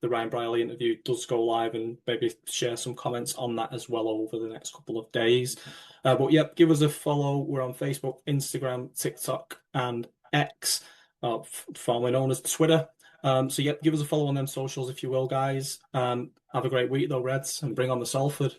[SPEAKER 1] Ryan Brierley interview does go live, and maybe share some comments on that as well over the next couple of days. But yeah, give us a follow. We're on Facebook, Instagram, TikTok, and X, formerly known as Twitter. So yeah, give us a follow on them socials if you will, guys. Have a great week though, Reds, and bring on the Salford.